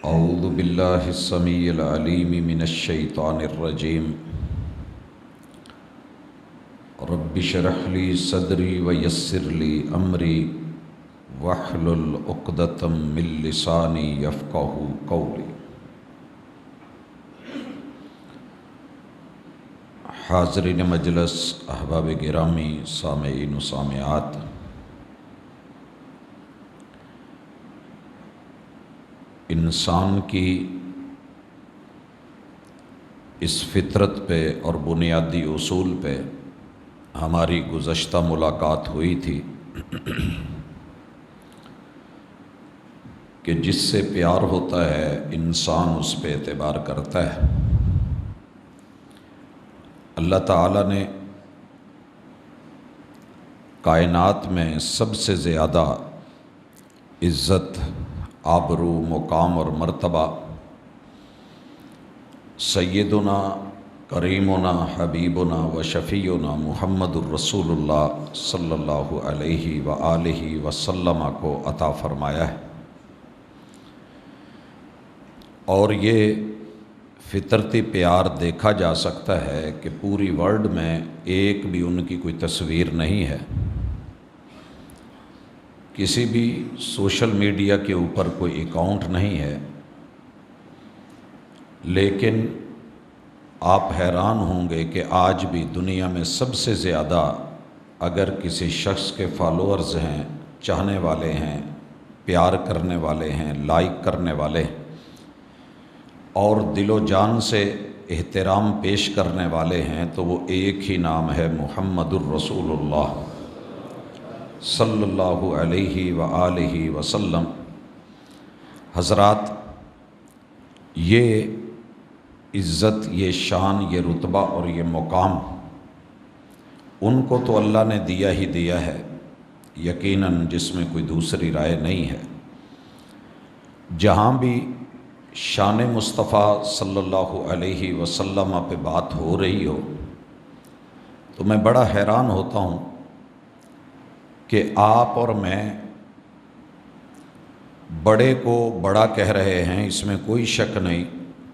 اعوذ باللہ السمیع العلیم من الشیطان الرجیم رب اشرح لی صدری ویسر لی امری واحلل عقدۃ من لسانی یفقہوا قولی۔ حاضرین مجلس، احباب گرامی، سامعین و سامعات، انسان کی اس فطرت پہ اور بنیادی اصول پہ ہماری گزشتہ ملاقات ہوئی تھی کہ جس سے پیار ہوتا ہے انسان اس پہ اعتبار کرتا ہے۔ اللہ تعالیٰ نے کائنات میں سب سے زیادہ عزت، آبرو، مقام اور مرتبہ سیدنا کریمنا حبیبنا و شفیعنا محمد الرسول اللہ صلی اللہ علیہ وآلہ وسلم کو عطا فرمایا ہے، اور یہ فطرتی پیار دیکھا جا سکتا ہے کہ پوری ورلڈ میں ایک بھی ان کی کوئی تصویر نہیں ہے، کسی بھی سوشل میڈیا کے اوپر کوئی اکاؤنٹ نہیں ہے، لیکن آپ حیران ہوں گے کہ آج بھی دنیا میں سب سے زیادہ اگر کسی شخص کے فالوورز ہیں، چاہنے والے ہیں، پیار کرنے والے ہیں، لائک کرنے والے ہیں اور دل و جان سے احترام پیش کرنے والے ہیں، تو وہ ایک ہی نام ہے محمد الرسول اللہ صلی اللہ علیہ وآلہ وسلم۔ حضرات، یہ عزت، یہ شان، یہ رتبہ اور یہ مقام ان کو تو اللہ نے دیا ہی دیا ہے، یقیناً جس میں کوئی دوسری رائے نہیں ہے۔ جہاں بھی شان مصطفیٰ صلی اللہ علیہ وسلم پہ بات ہو رہی ہو تو میں بڑا حیران ہوتا ہوں کہ آپ اور میں بڑے کو بڑا کہہ رہے ہیں، اس میں کوئی شک نہیں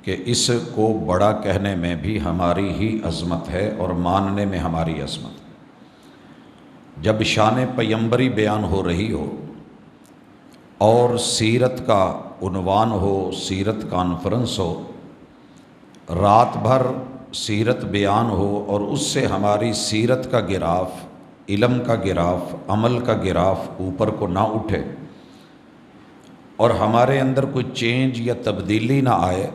کہ اس کو بڑا کہنے میں بھی ہماری ہی عظمت ہے اور ماننے میں ہماری عظمت ہے۔ جب شان پیمبری بیان ہو رہی ہو اور سیرت کا عنوان ہو، سیرت کانفرنس ہو، رات بھر سیرت بیان ہو اور اس سے ہماری سیرت کا گراف، علم کا گراف، عمل کا گراف اوپر کو نہ اٹھے اور ہمارے اندر کوئی چینج یا تبدیلی نہ آئے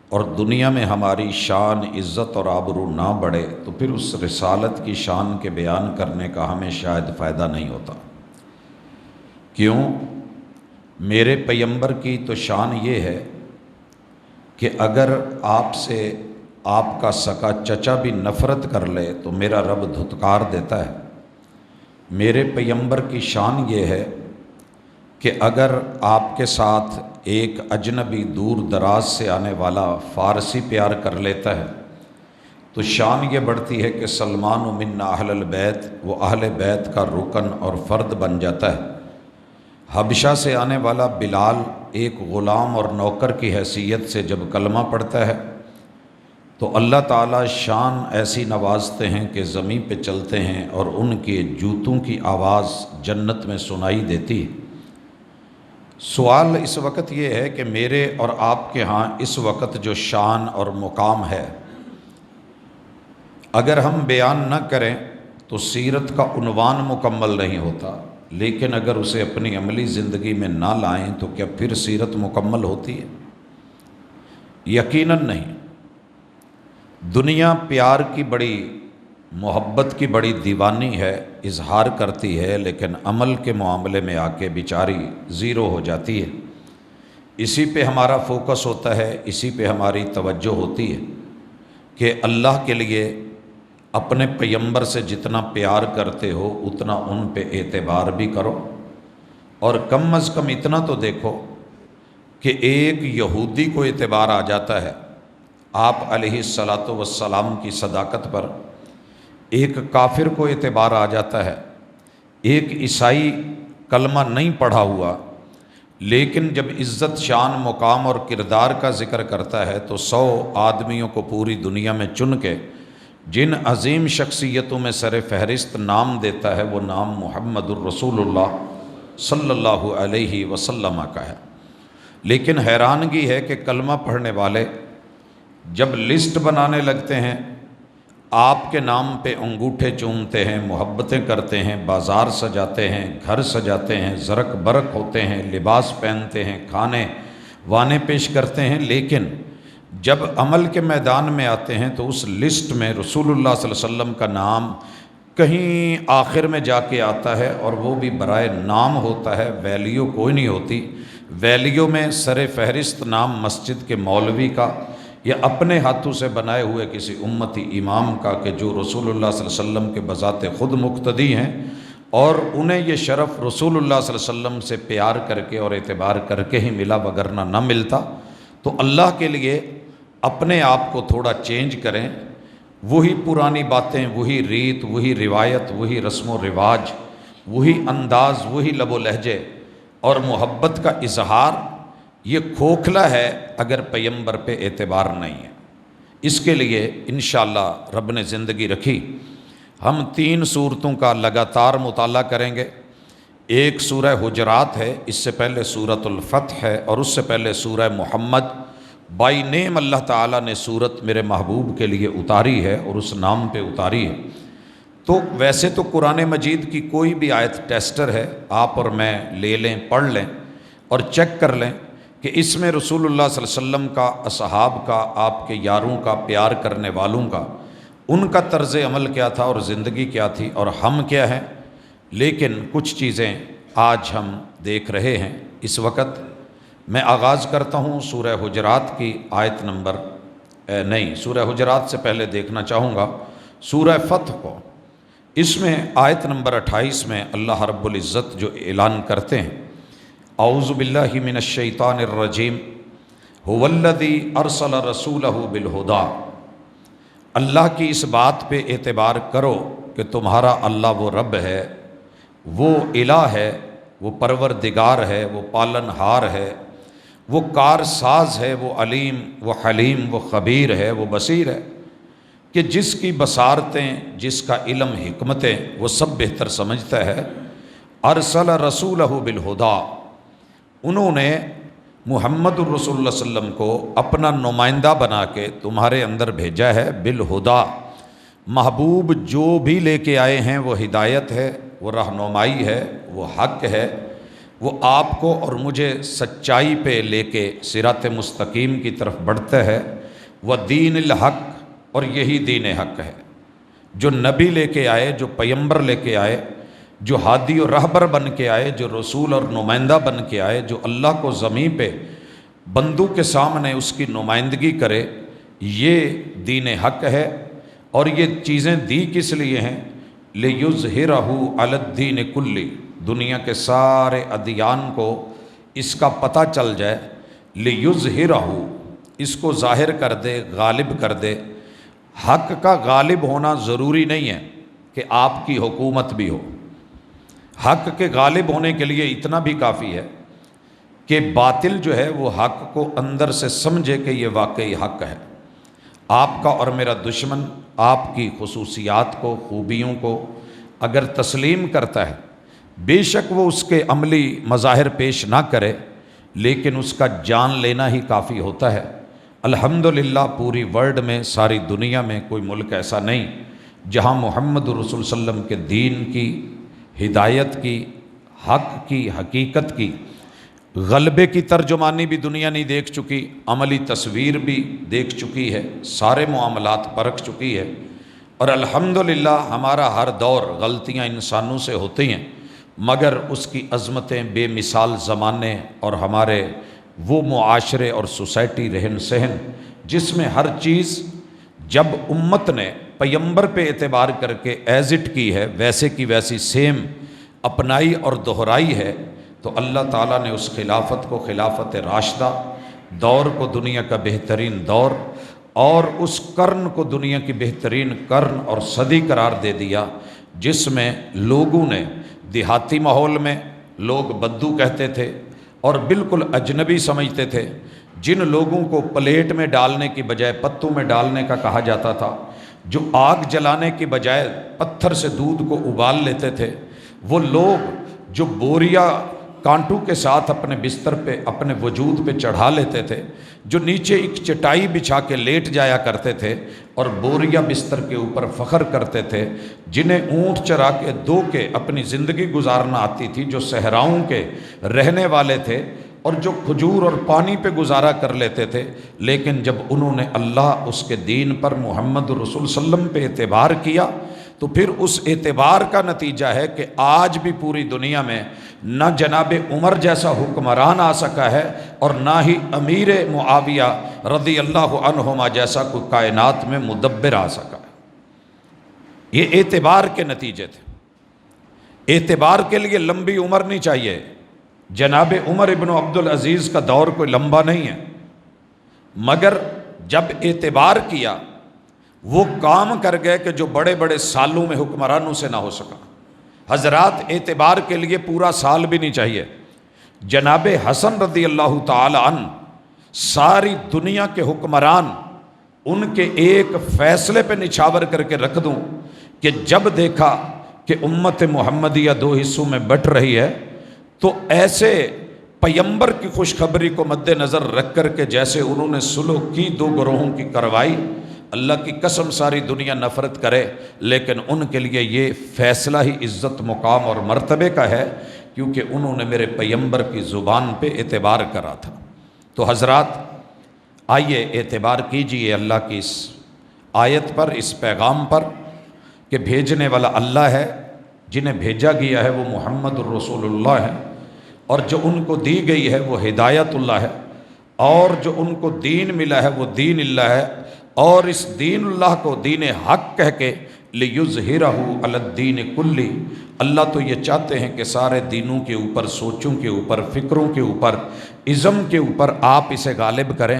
اور دنیا میں ہماری شان، عزت اور آبرو نہ بڑھے، تو پھر اس رسالت کی شان کے بیان کرنے کا ہمیں شاید فائدہ نہیں ہوتا۔ کیوں؟ میرے پیمبر کی تو شان یہ ہے کہ اگر آپ سے آپ کا سکا چچا بھی نفرت کر لے تو میرا رب دھتکار دیتا ہے۔ میرے پیمبر کی شان یہ ہے کہ اگر آپ کے ساتھ ایک اجنبی دور دراز سے آنے والا فارسی پیار کر لیتا ہے تو شان یہ بڑھتی ہے کہ سلمان منا اہل البیت، وہ اہل بیت کا رکن اور فرد بن جاتا ہے۔ حبشہ سے آنے والا بلال ایک غلام اور نوکر کی حیثیت سے جب کلمہ پڑھتا ہے تو اللہ تعالیٰ شان ایسی نوازتے ہیں کہ زمین پہ چلتے ہیں اور ان کے جوتوں کی آواز جنت میں سنائی دیتی ہے۔ سوال اس وقت یہ ہے کہ میرے اور آپ کے ہاں اس وقت جو شان اور مقام ہے، اگر ہم بیان نہ کریں تو سیرت کا عنوان مکمل نہیں ہوتا، لیکن اگر اسے اپنی عملی زندگی میں نہ لائیں تو کیا پھر سیرت مکمل ہوتی ہے؟ یقیناً نہیں۔ دنیا پیار کی بڑی، محبت کی بڑی دیوانی ہے، اظہار کرتی ہے، لیکن عمل کے معاملے میں آ کے بیچاری زیرو ہو جاتی ہے۔ اسی پہ ہمارا فوکس ہوتا ہے، اسی پہ ہماری توجہ ہوتی ہے کہ اللہ کے لیے اپنے پیمبر سے جتنا پیار کرتے ہو اتنا ان پہ اعتبار بھی کرو، اور کم از کم اتنا تو دیکھو کہ ایک یہودی کو اعتبار آ جاتا ہے آپ علیہ الصلاۃ والسلام کی صداقت پر، ایک کافر کو اعتبار آ جاتا ہے، ایک عیسائی کلمہ نہیں پڑھا ہوا لیکن جب عزت شان مقام اور کردار کا ذکر کرتا ہے تو 100 آدمیوں کو پوری دنیا میں چن کے جن عظیم شخصیتوں میں سر فہرست نام دیتا ہے وہ نام محمد الرسول اللہ صلی اللہ علیہ وسلم کا ہے۔ لیکن حیرانگی ہے کہ کلمہ پڑھنے والے جب لسٹ بنانے لگتے ہیں، آپ کے نام پہ انگوٹھے چومتے ہیں، محبتیں کرتے ہیں، بازار سجاتے ہیں، گھر سجاتے ہیں، زرق برق ہوتے ہیں، لباس پہنتے ہیں، کھانے وانے پیش کرتے ہیں، لیکن جب عمل کے میدان میں آتے ہیں تو اس لسٹ میں رسول اللہ صلی اللہ علیہ وسلم کا نام کہیں آخر میں جا کے آتا ہے، اور وہ بھی برائے نام ہوتا ہے، ویلیو کوئی نہیں ہوتی۔ ویلیو میں سر فہرست نام مسجد کے مولوی کا یا اپنے ہاتھوں سے بنائے ہوئے کسی امتی امام کا، کہ جو رسول اللہ صلی اللہ علیہ وسلم کے بذات خود مقتدی ہیں، اور انہیں یہ شرف رسول اللہ صلی اللہ علیہ وسلم سے پیار کر کے اور اعتبار کر کے ہی ملا، وگرنہ نہ ملتا۔ تو اللہ کے لیے اپنے آپ کو تھوڑا چینج کریں، وہی پرانی باتیں، وہی ریت، وہی روایت، وہی رسم و رواج، وہی انداز، وہی لب و لہجے اور محبت کا اظہار، یہ کھوکھلا ہے اگر پیغمبر پہ اعتبار نہیں ہے۔ اس کے لیے انشاءاللہ رب نے زندگی رکھی ہم 3 صورتوں کا لگاتار مطالعہ کریں گے۔ ایک سورہ حجرات ہے، اس سے پہلے سورۃ الفتح ہے، اور اس سے پہلے سورہ محمد۔ بائی نیم اللہ تعالیٰ نے سورت میرے محبوب کے لیے اتاری ہے اور اس نام پہ اتاری ہے۔ تو ویسے تو قرآن مجید کی کوئی بھی آیت ٹیسٹر ہے، آپ اور میں لے لیں، پڑھ لیں اور چیک کر لیں کہ اس میں رسول اللہ صلی اللہ علیہ وسلم کا، اصحاب کا، آپ کے یاروں کا، پیار کرنے والوں کا، ان کا طرز عمل کیا تھا اور زندگی کیا تھی اور ہم کیا ہیں۔ لیکن کچھ چیزیں آج ہم دیکھ رہے ہیں۔ اس وقت میں آغاز کرتا ہوں سورہ حجرات کی آیت نمبر سورہ حجرات سے پہلے دیکھنا چاہوں گا سورہ فتح کو۔ اس میں آیت نمبر 28 میں اللہ رب العزت جو اعلان کرتے ہیں، اعوذ باللہ من الشیطان الرجیم، هو الذی ارسل رسولہ بالہدی۔ اللہ کی اس بات پہ اعتبار کرو کہ تمہارا اللہ وہ رب ہے، وہ الہ ہے، وہ پروردگار ہے، وہ پالنہار ہے، وہ کار ساز ہے، وہ علیم، وہ حلیم، وہ خبیر ہے، وہ بصیر ہے، کہ جس کی بصارتیں، جس کا علم، حکمتیں وہ سب بہتر سمجھتا ہے۔ ارسل رسولہ بالہدی، انہوں نے محمد الرسول اللہ صلی اللہ علیہ وسلم کو اپنا نمائندہ بنا کے تمہارے اندر بھیجا ہے، بالہدی۔ محبوب جو بھی لے کے آئے ہیں وہ ہدایت ہے، وہ رہنمائی ہے، وہ حق ہے، وہ آپ کو اور مجھے سچائی پہ لے کے صراط مستقیم کی طرف بڑھتا ہے۔ وہ دین الحق، اور یہی دین حق ہے۔ جو نبی لے کے آئے، جو پیغمبر لے کے آئے، جو ہادی و رہبر بن کے آئے، جو رسول اور نمائندہ بن کے آئے، جو اللہ کو زمین پہ بندوں کے سامنے اس کی نمائندگی کرے، یہ دین حق ہے۔ اور یہ چیزیں دی کس لیے ہیں؟ لِيُظْهِرَهُ عَلَى الدِّينِ كُلِّهِ، دنیا کے سارے ادیان کو اس کا پتہ چل جائے۔ لِيُظْهِرَهُ، اس کو ظاہر کر دے، غالب کر دے۔ حق کا غالب ہونا ضروری نہیں ہے کہ آپ کی حکومت بھی ہو۔ حق کے غالب ہونے کے لیے اتنا بھی کافی ہے کہ باطل جو ہے وہ حق کو اندر سے سمجھے کہ یہ واقعی حق ہے۔ آپ کا اور میرا دشمن آپ کی خصوصیات کو، خوبیوں کو اگر تسلیم کرتا ہے، بے شک وہ اس کے عملی مظاہر پیش نہ کرے، لیکن اس کا جان لینا ہی کافی ہوتا ہے۔ الحمدللہ پوری ورلڈ میں، ساری دنیا میں کوئی ملک ایسا نہیں جہاں محمد رسول صلی اللہ علیہ وسلم کے دین کی، ہدایت کی، حق کی، حقیقت کی غلبے کی ترجمانی بھی دنیا نہیں دیکھ چکی، عملی تصویر بھی دیکھ چکی ہے، سارے معاملات پرکھ چکی ہے۔ اور الحمدللہ ہمارا ہر دور غلطیاں انسانوں سے ہوتی ہیں، مگر اس کی عظمتیں بے مثال زمانے اور ہمارے وہ معاشرے اور سوسائٹی، رہن سہن، جس میں ہر چیز جب امت نے پیغمبر پہ اعتبار کر کے ایز اٹ کی ہے، ویسے کی ویسی سیم اپنائی اور دہرائی ہے، تو اللہ تعالیٰ نے اس خلافت کو خلافت راشدہ دور کو دنیا کا بہترین دور، اور اس قرن کو دنیا کی بہترین قرن اور صدی قرار دے دیا، جس میں لوگوں نے دیہاتی ماحول میں لوگ بدو کہتے تھے، اور بالکل اجنبی سمجھتے تھے، جن لوگوں کو پلیٹ میں ڈالنے کی بجائے پتوں میں ڈالنے کا کہا جاتا تھا، جو آگ جلانے کی بجائے پتھر سے دودھ کو ابال لیتے تھے، وہ لوگ جو بوریا کانٹوں کے ساتھ اپنے بستر پہ اپنے وجود پہ چڑھا لیتے تھے، جو نیچے ایک چٹائی بچھا کے لیٹ جایا کرتے تھے اور بوریا بستر کے اوپر فخر کرتے تھے، جنہیں اونٹ چرا کے دو کے اپنی زندگی گزارنا آتی تھی، جو صحراؤں کے رہنے والے تھے اور جو کھجور اور پانی پہ گزارا کر لیتے تھے، لیکن جب انہوں نے اللہ اس کے دین پر محمد رسول صلی اللہ علیہ وسلم پہ اعتبار کیا تو پھر اس اعتبار کا نتیجہ ہے کہ آج بھی پوری دنیا میں نہ جناب عمر جیسا حکمران آ سکا ہے اور نہ ہی امیر معاویہ رضی اللہ عنہما جیسا کوئی کائنات میں مدبر آ سکا ہے۔ یہ اعتبار کے نتیجے تھے۔ اعتبار کے لیے لمبی عمر نہیں چاہیے۔ جناب عمر ابن عبدالعزیز کا دور کوئی لمبا نہیں ہے، مگر جب اعتبار کیا وہ کام کر گئے کہ جو بڑے بڑے سالوں میں حکمرانوں سے نہ ہو سکا۔ حضرات، اعتبار کے لیے پورا سال بھی نہیں چاہیے۔ جناب حسن رضی اللہ تعالی عنہ، ساری دنیا کے حکمران ان کے ایک فیصلے پہ نچھاور کر کے رکھ دوں کہ جب دیکھا کہ امت محمدیہ دو حصوں میں بٹ رہی ہے تو ایسے پیمبر کی خوشخبری کو مد نظر رکھ کر کے جیسے انہوں نے صلح کی دو گروہوں کی کروائی، اللہ کی قسم ساری دنیا نفرت کرے لیکن ان کے لیے یہ فیصلہ ہی عزت مقام اور مرتبے کا ہے، کیونکہ انہوں نے میرے پیمبر کی زبان پہ اعتبار کرا تھا۔ تو حضرات، آئیے اعتبار کیجئے اللہ کی اس آیت پر، اس پیغام پر کہ بھیجنے والا اللہ ہے، جنہیں بھیجا گیا ہے وہ محمد الرسول اللہ ہے، اور جو ان کو دی گئی ہے وہ ہدایت اللہ ہے، اور جو ان کو دین ملا ہے وہ دین اللہ ہے، اور اس دین اللہ کو دین حق کہہ کے لِيُظْهِرَهُ عَلَى الدِّينِ كُلِّهِ، اللہ تو یہ چاہتے ہیں کہ سارے دینوں کے اوپر، سوچوں کے اوپر، فکروں کے اوپر، ازم کے اوپر آپ اسے غالب کریں۔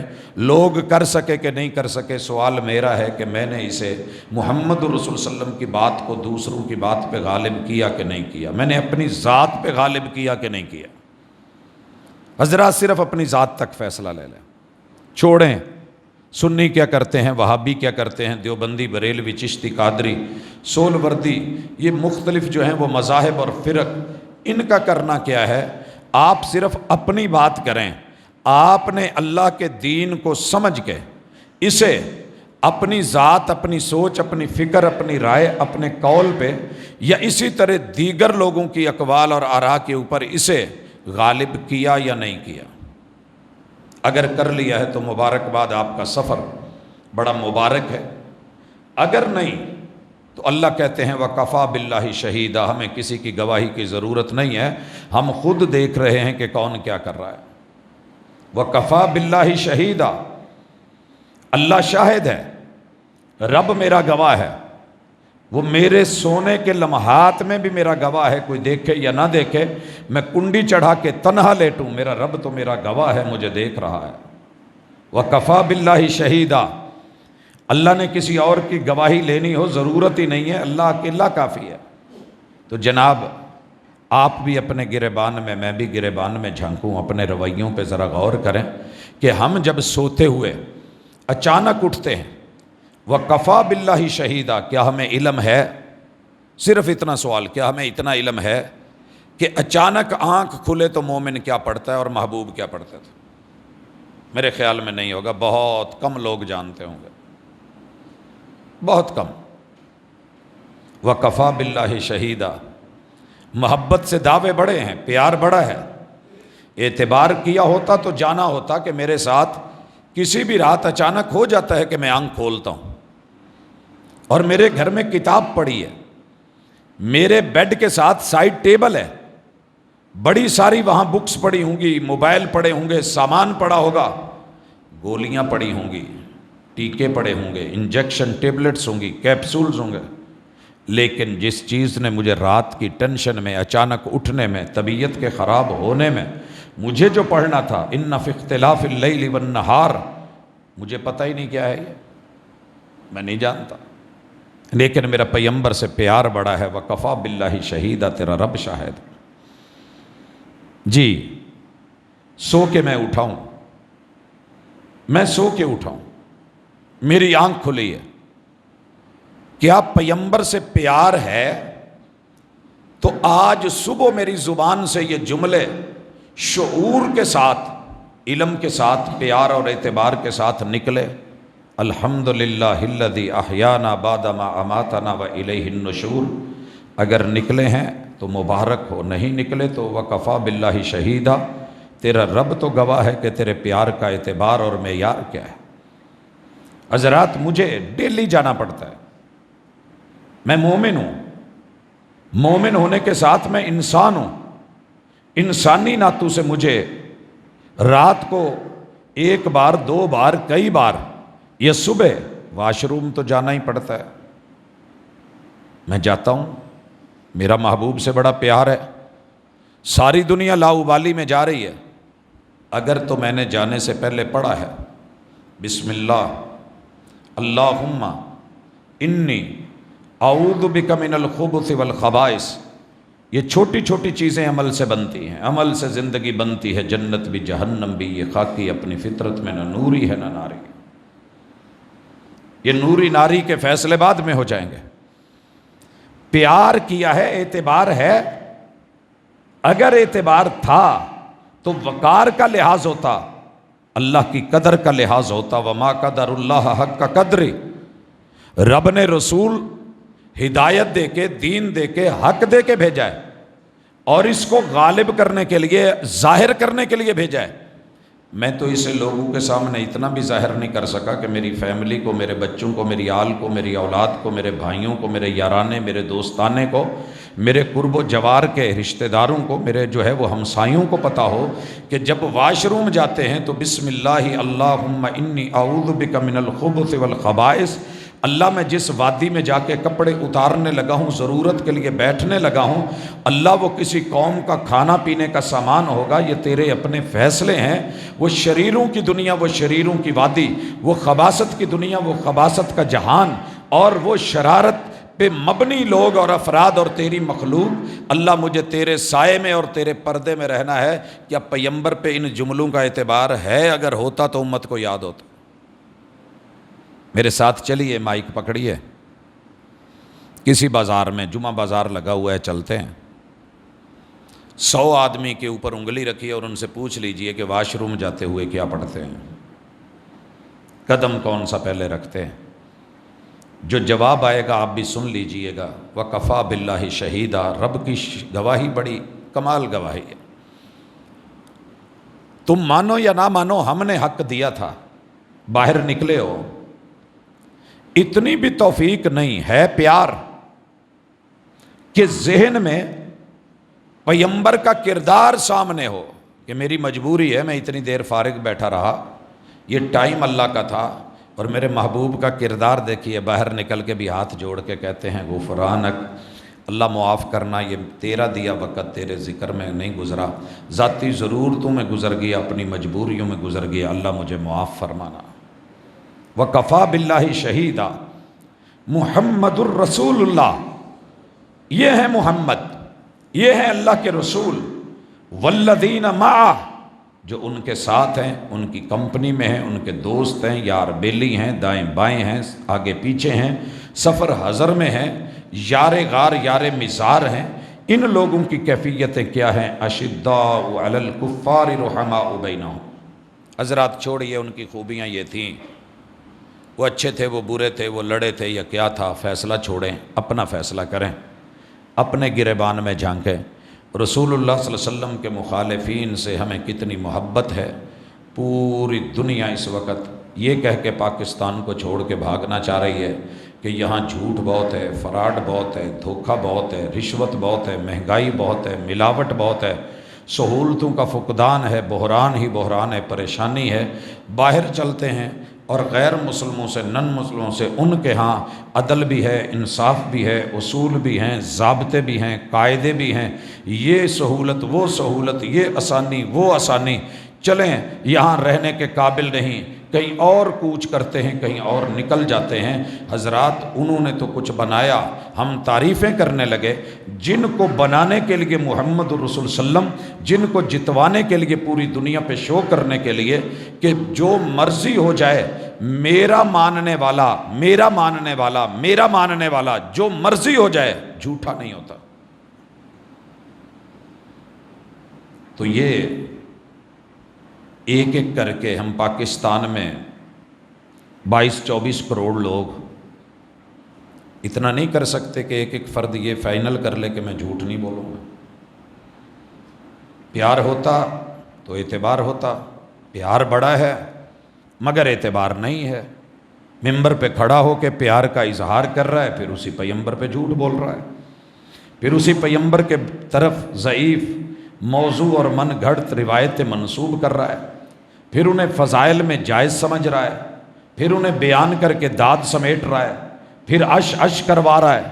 لوگ کر سکے کہ نہیں کر سکے، سوال میرا ہے کہ میں نے اسے محمد رسول صلی اللہ علیہ وسلم کی بات کو دوسروں کی بات پہ غالب کیا کہ نہیں کیا، میں نے اپنی ذات پہ غالب کیا کہ نہیں کیا۔ حضرات، صرف اپنی ذات تک فیصلہ لے لیں، چھوڑیں سنی کیا کرتے ہیں، وہابی کیا کرتے ہیں، دیوبندی، بریلوی، چشتی، قادری، سول وردی، یہ مختلف جو ہیں وہ مذاہب اور فرق، ان کا کرنا کیا ہے؟ آپ صرف اپنی بات کریں۔ آپ نے اللہ کے دین کو سمجھ کے اسے اپنی ذات، اپنی سوچ، اپنی فکر، اپنی رائے، اپنے قول پہ یا اسی طرح دیگر لوگوں کی اقوال اور آراء کے اوپر اسے غالب کیا یا نہیں کیا۔ اگر کر لیا ہے تو مبارکباد، آپ کا سفر بڑا مبارک ہے۔ اگر نہیں تو اللہ کہتے ہیں وَكَفَى بِاللَّهِ شَهِيدًا، ہمیں کسی کی گواہی کی ضرورت نہیں ہے، ہم خود دیکھ رہے ہیں کہ کون کیا کر رہا ہے۔ وَكَفَى بِاللَّهِ شَهِيدًا، اللہ شاہد ہے، رب میرا گواہ ہے، وہ میرے سونے کے لمحات میں بھی میرا گواہ ہے، کوئی دیکھے یا نہ دیکھے، میں کنڈی چڑھا کے تنہا لیٹوں، میرا رب تو میرا گواہ ہے، مجھے دیکھ رہا ہے۔ وَكَفَى بِاللَّهِ شَهِيدًا، اللہ نے کسی اور کی گواہی لینی ہو ضرورت ہی نہیں ہے، اللہ اکیلا کافی ہے۔ تو جناب، آپ بھی اپنے گریبان میں بھی گریبان میں جھانکوں، اپنے رویوں پہ ذرا غور کریں کہ ہم جب سوتے ہوئے اچانک اٹھتے ہیں، وَكَفَى بِاللَّهِ شَهِيدًا، کیا ہمیں علم ہے؟ صرف اتنا سوال، کیا ہمیں اتنا علم ہے کہ اچانک آنکھ کھلے تو مومن کیا پڑھتا ہے اور محبوب کیا پڑھتا تھا؟ میرے خیال میں نہیں ہوگا، بہت کم لوگ جانتے ہوں گے، بہت کم۔ وَكَفَى بِاللَّهِ شَهِيدًا، محبت سے دعوے بڑے ہیں، پیار بڑا ہے۔ اعتبار کیا ہوتا تو جانا ہوتا کہ میرے ساتھ کسی بھی رات اچانک ہو جاتا ہے کہ میں آنکھ کھولتا ہوں اور میرے گھر میں کتاب پڑی ہے، میرے بیڈ کے ساتھ سائیڈ ٹیبل ہے، بڑی ساری وہاں بکس پڑی ہوں گی، موبائل پڑے ہوں گے، سامان پڑا ہوگا، گولیاں پڑی ہوں گی، ٹیکے پڑے ہوں گے، انجیکشن ٹیبلٹس ہوں گی، کیپسولز ہوں گے، لیکن جس چیز نے مجھے رات کی ٹینشن میں، اچانک اٹھنے میں، طبیعت کے خراب ہونے میں مجھے جو پڑھنا تھا، ان فی اختلاف اللیل والنہار، مجھے پتہ ہی نہیں کیا ہے، یہ میں نہیں جانتا، لیکن میرا پیمبر سے پیار بڑا ہے۔ وَكَفَى بِاللَّهِ شَهِيدًا، تیرا رب شاہد۔ جی، سو کے میں اٹھاؤں، میں سو کے اٹھاؤں، میری آنکھ کھلی ہے، کیا پیمبر سے پیار ہے؟ تو آج صبح میری زبان سے یہ جملے شعور کے ساتھ، علم کے ساتھ، پیار اور اعتبار کے ساتھ نکلے، الحمدللہ الذی احیانا بعد ما اماتنا والیہ النشور۔ اگر نکلے ہیں تو مبارک ہو، نہیں نکلے تو وکفا باللہ شہیدا، تیرا رب تو گواہ ہے کہ تیرے پیار کا اعتبار اور معیار کیا ہے۔ حضرات مجھے ڈیلی جانا پڑتا ہے، میں مومن ہوں، مومن ہونے کے ساتھ میں انسان ہوں، انسانی ناتوں سے مجھے رات کو ایک بار، دو بار، کئی بار یا صبح واش روم تو جانا ہی پڑتا ہے۔ میں جاتا ہوں، میرا محبوب سے بڑا پیار ہے، ساری دنیا لاابالی میں جا رہی ہے، اگر تو میں نے جانے سے پہلے پڑھا ہے بسم اللہ اللہم انی اعوذ بک من الخبث والخبائث، یہ چھوٹی چھوٹی چیزیں عمل سے بنتی ہیں، عمل سے زندگی بنتی ہے، جنت بھی جہنم بھی، یہ خاکی اپنی فطرت میں نہ نوری ہے نہ ناری، یہ نوری ناری کے فیصلے بعد میں ہو جائیں گے۔ پیار کیا ہے، اعتبار ہے، اگر اعتبار تھا تو وقار کا لحاظ ہوتا، اللہ کی قدر کا لحاظ ہوتا، وما قدر اللہ حق کا قدر، رب نے رسول ہدایت دے کے، دین دے کے، حق دے کے بھیجا ہے، اور اس کو غالب کرنے کے لیے، ظاہر کرنے کے لیے بھیجا ہے۔ میں تو اسے لوگوں کے سامنے اتنا بھی ظاہر نہیں کر سکا کہ میری فیملی کو، میرے بچوں کو، میری آل کو، میری اولاد کو، میرے بھائیوں کو، میرے یارانے، میرے دوستانے کو، میرے قرب و جوار کے رشتہ داروں کو، میرے جو ہے وہ ہمسایوں کو پتہ ہو کہ جب واش روم جاتے ہیں تو بسم اللہ اللہم انی اعوذ بک من الخبث والخبائث، اللہ میں جس وادی میں جا کے کپڑے اتارنے لگا ہوں، ضرورت کے لیے بیٹھنے لگا ہوں، اللہ وہ کسی قوم کا کھانا پینے کا سامان ہوگا، یہ تیرے اپنے فیصلے ہیں، وہ شریروں کی دنیا، وہ شریروں کی وادی، وہ خباثت کی دنیا، وہ خباثت کا جہان، اور وہ شرارت پہ مبنی لوگ اور افراد اور تیری مخلوق، اللہ مجھے تیرے سائے میں اور تیرے پردے میں رہنا ہے۔ کیا پیمبر پہ ان جملوں کا اعتبار ہے؟ اگر ہوتا تو امت کو یاد ہوتا۔ میرے ساتھ چلیے، مائک پکڑیے، کسی بازار میں، جمعہ بازار لگا ہوا ہے، چلتے ہیں، 100 آدمی کے اوپر انگلی رکھیے اور ان سے پوچھ لیجئے کہ واش روم جاتے ہوئے کیا پڑھتے ہیں، قدم کون سا پہلے رکھتے ہیں؟ جو جواب آئے گا آپ بھی سن لیجئے گا۔ وَكَفَى بِاللَّهِ شَهِيدًا، رب کی گواہی بڑی کمال گواہی ہے۔ تم مانو یا نہ مانو، ہم نے حق دیا تھا، باہر نکلے ہو، اتنی بھی توفیق نہیں ہے پیار کہ ذہن میں پیمبر کا کردار سامنے ہو کہ میری مجبوری ہے، میں اتنی دیر فارغ بیٹھا رہا، یہ ٹائم اللہ کا تھا، اور میرے محبوب کا کردار دیکھیے، باہر نکل کے بھی ہاتھ جوڑ کے کہتے ہیں غفرانک، اللہ معاف کرنا، یہ تیرا دیا وقت تیرے ذکر میں نہیں گزرا، ذاتی ضرورتوں میں گزر گیا، اپنی مجبوریوں میں گزر گیا، اللہ مجھے معاف فرمانا۔ وَكَفَى بِاللَّهِ شَهِيدًا، محمد الرسول اللہ، یہ ہے محمد، یہ ہے اللہ کے رسول، وَالَّذِينَ مَعَهُ، جو ان کے ساتھ ہیں، ان کی کمپنی میں ہیں، ان کے دوست ہیں، یار بیلی ہیں، دائیں بائیں ہیں، آگے پیچھے ہیں، سفر حضر میں ہیں، یار غار یار مزار ہیں۔ ان لوگوں کی کیفیتیں کیا ہیں؟ اشداء علی الکفار رحماء بینہم۔ حضرات چھوڑیے ان کی خوبیاں یہ تھیں، وہ اچھے تھے، وہ برے تھے، وہ لڑے تھے یا کیا تھا، فیصلہ چھوڑیں، اپنا فیصلہ کریں، اپنے گریبان میں جھانکیں۔ رسول اللہ صلی اللہ علیہ وسلم کے مخالفین سے ہمیں کتنی محبت ہے۔ پوری دنیا اس وقت یہ کہہ کے پاکستان کو چھوڑ کے بھاگنا چاہ رہی ہے کہ یہاں جھوٹ بہت ہے، فراڈ بہت ہے، دھوکہ بہت ہے، رشوت بہت ہے، مہنگائی بہت ہے، ملاوٹ بہت ہے، سہولتوں کا فقدان ہے، بحران ہی بحران ہے، پریشانی ہے۔ باہر چلتے ہیں اور غیر مسلموں سے، نن مسلموں سے، ان کے ہاں عدل بھی ہے، انصاف بھی ہے، اصول بھی ہیں، ضابطے بھی ہیں، قاعدے بھی ہیں، یہ سہولت وہ سہولت، یہ آسانی وہ آسانی۔ چلیں، یہاں رہنے کے قابل نہیں، کہیں اور کوچ کرتے ہیں، کہیں اور نکل جاتے ہیں۔ حضرات انہوں نے تو کچھ بنایا، ہم تعریفیں کرنے لگے۔ جن کو بنانے کے لیے محمد رسول وسلم، جن کو جتوانے کے لیے پوری دنیا پہ شو کرنے کے لیے کہ جو مرضی ہو جائے، میرا ماننے والا، میرا ماننے والا، میرا ماننے والا، جو مرضی ہو جائے، جھوٹا نہیں ہوتا۔ تو یہ ایک ایک کر کے ہم پاکستان میں 22-24 کروڑ لوگ اتنا نہیں کر سکتے کہ ایک ایک فرد یہ فائنل کر لے کہ میں جھوٹ نہیں بولوں گا۔ پیار ہوتا تو اعتبار ہوتا، پیار بڑا ہے مگر اعتبار نہیں ہے۔ ممبر پہ کھڑا ہو کے پیار کا اظہار کر رہا ہے، پھر اسی پیغمبر پہ جھوٹ بول رہا ہے، پھر اسی پیغمبر کے طرف ضعیف موضوع اور من گھڑت روایتیں منسوب کر رہا ہے، پھر انہیں فضائل میں جائز سمجھ رہا ہے، پھر انہیں بیان کر کے داد سمیٹ رہا ہے، پھر عش کروا رہا ہے،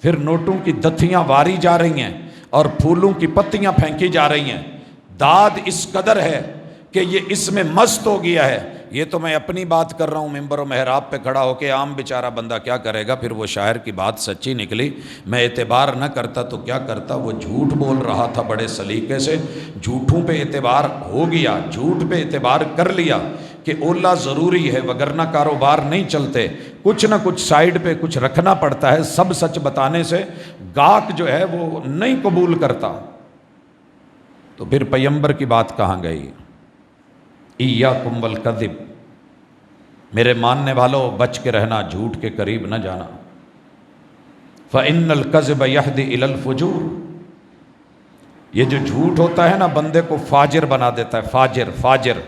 پھر نوٹوں کی دتھیاں واری جا رہی ہیں اور پھولوں کی پتیاں پھینکی جا رہی ہیں۔ داد اس قدر ہے کہ یہ اس میں مست ہو گیا ہے۔ یہ تو میں اپنی بات کر رہا ہوں، ممبر و محراب پہ کھڑا ہو کے، عام بیچارہ بندہ کیا کرے گا؟ پھر وہ شاعر کی بات سچی نکلی، میں اعتبار نہ کرتا تو کیا کرتا؟ وہ جھوٹ بول رہا تھا بڑے سلیقے سے، جھوٹوں پہ اعتبار ہو گیا، جھوٹ پہ اعتبار کر لیا کہ اولا ضروری ہے وگرنہ کاروبار نہیں چلتے، کچھ نہ کچھ سائیڈ پہ کچھ رکھنا پڑتا ہے، سب سچ بتانے سے گاہک جو ہے وہ نہیں قبول کرتا۔ تو پھر پیغمبر کی بات کہاں گئی؟ ایاکم والکذب، میرے ماننے والوں بچ کے رہنا، جھوٹ کے قریب نہ جانا۔ فإن الکذب یہدی الی الفجور، یہ جو جھوٹ ہوتا ہے نا بندے کو فاجر بنا دیتا ہے۔ فاجر، فاجر،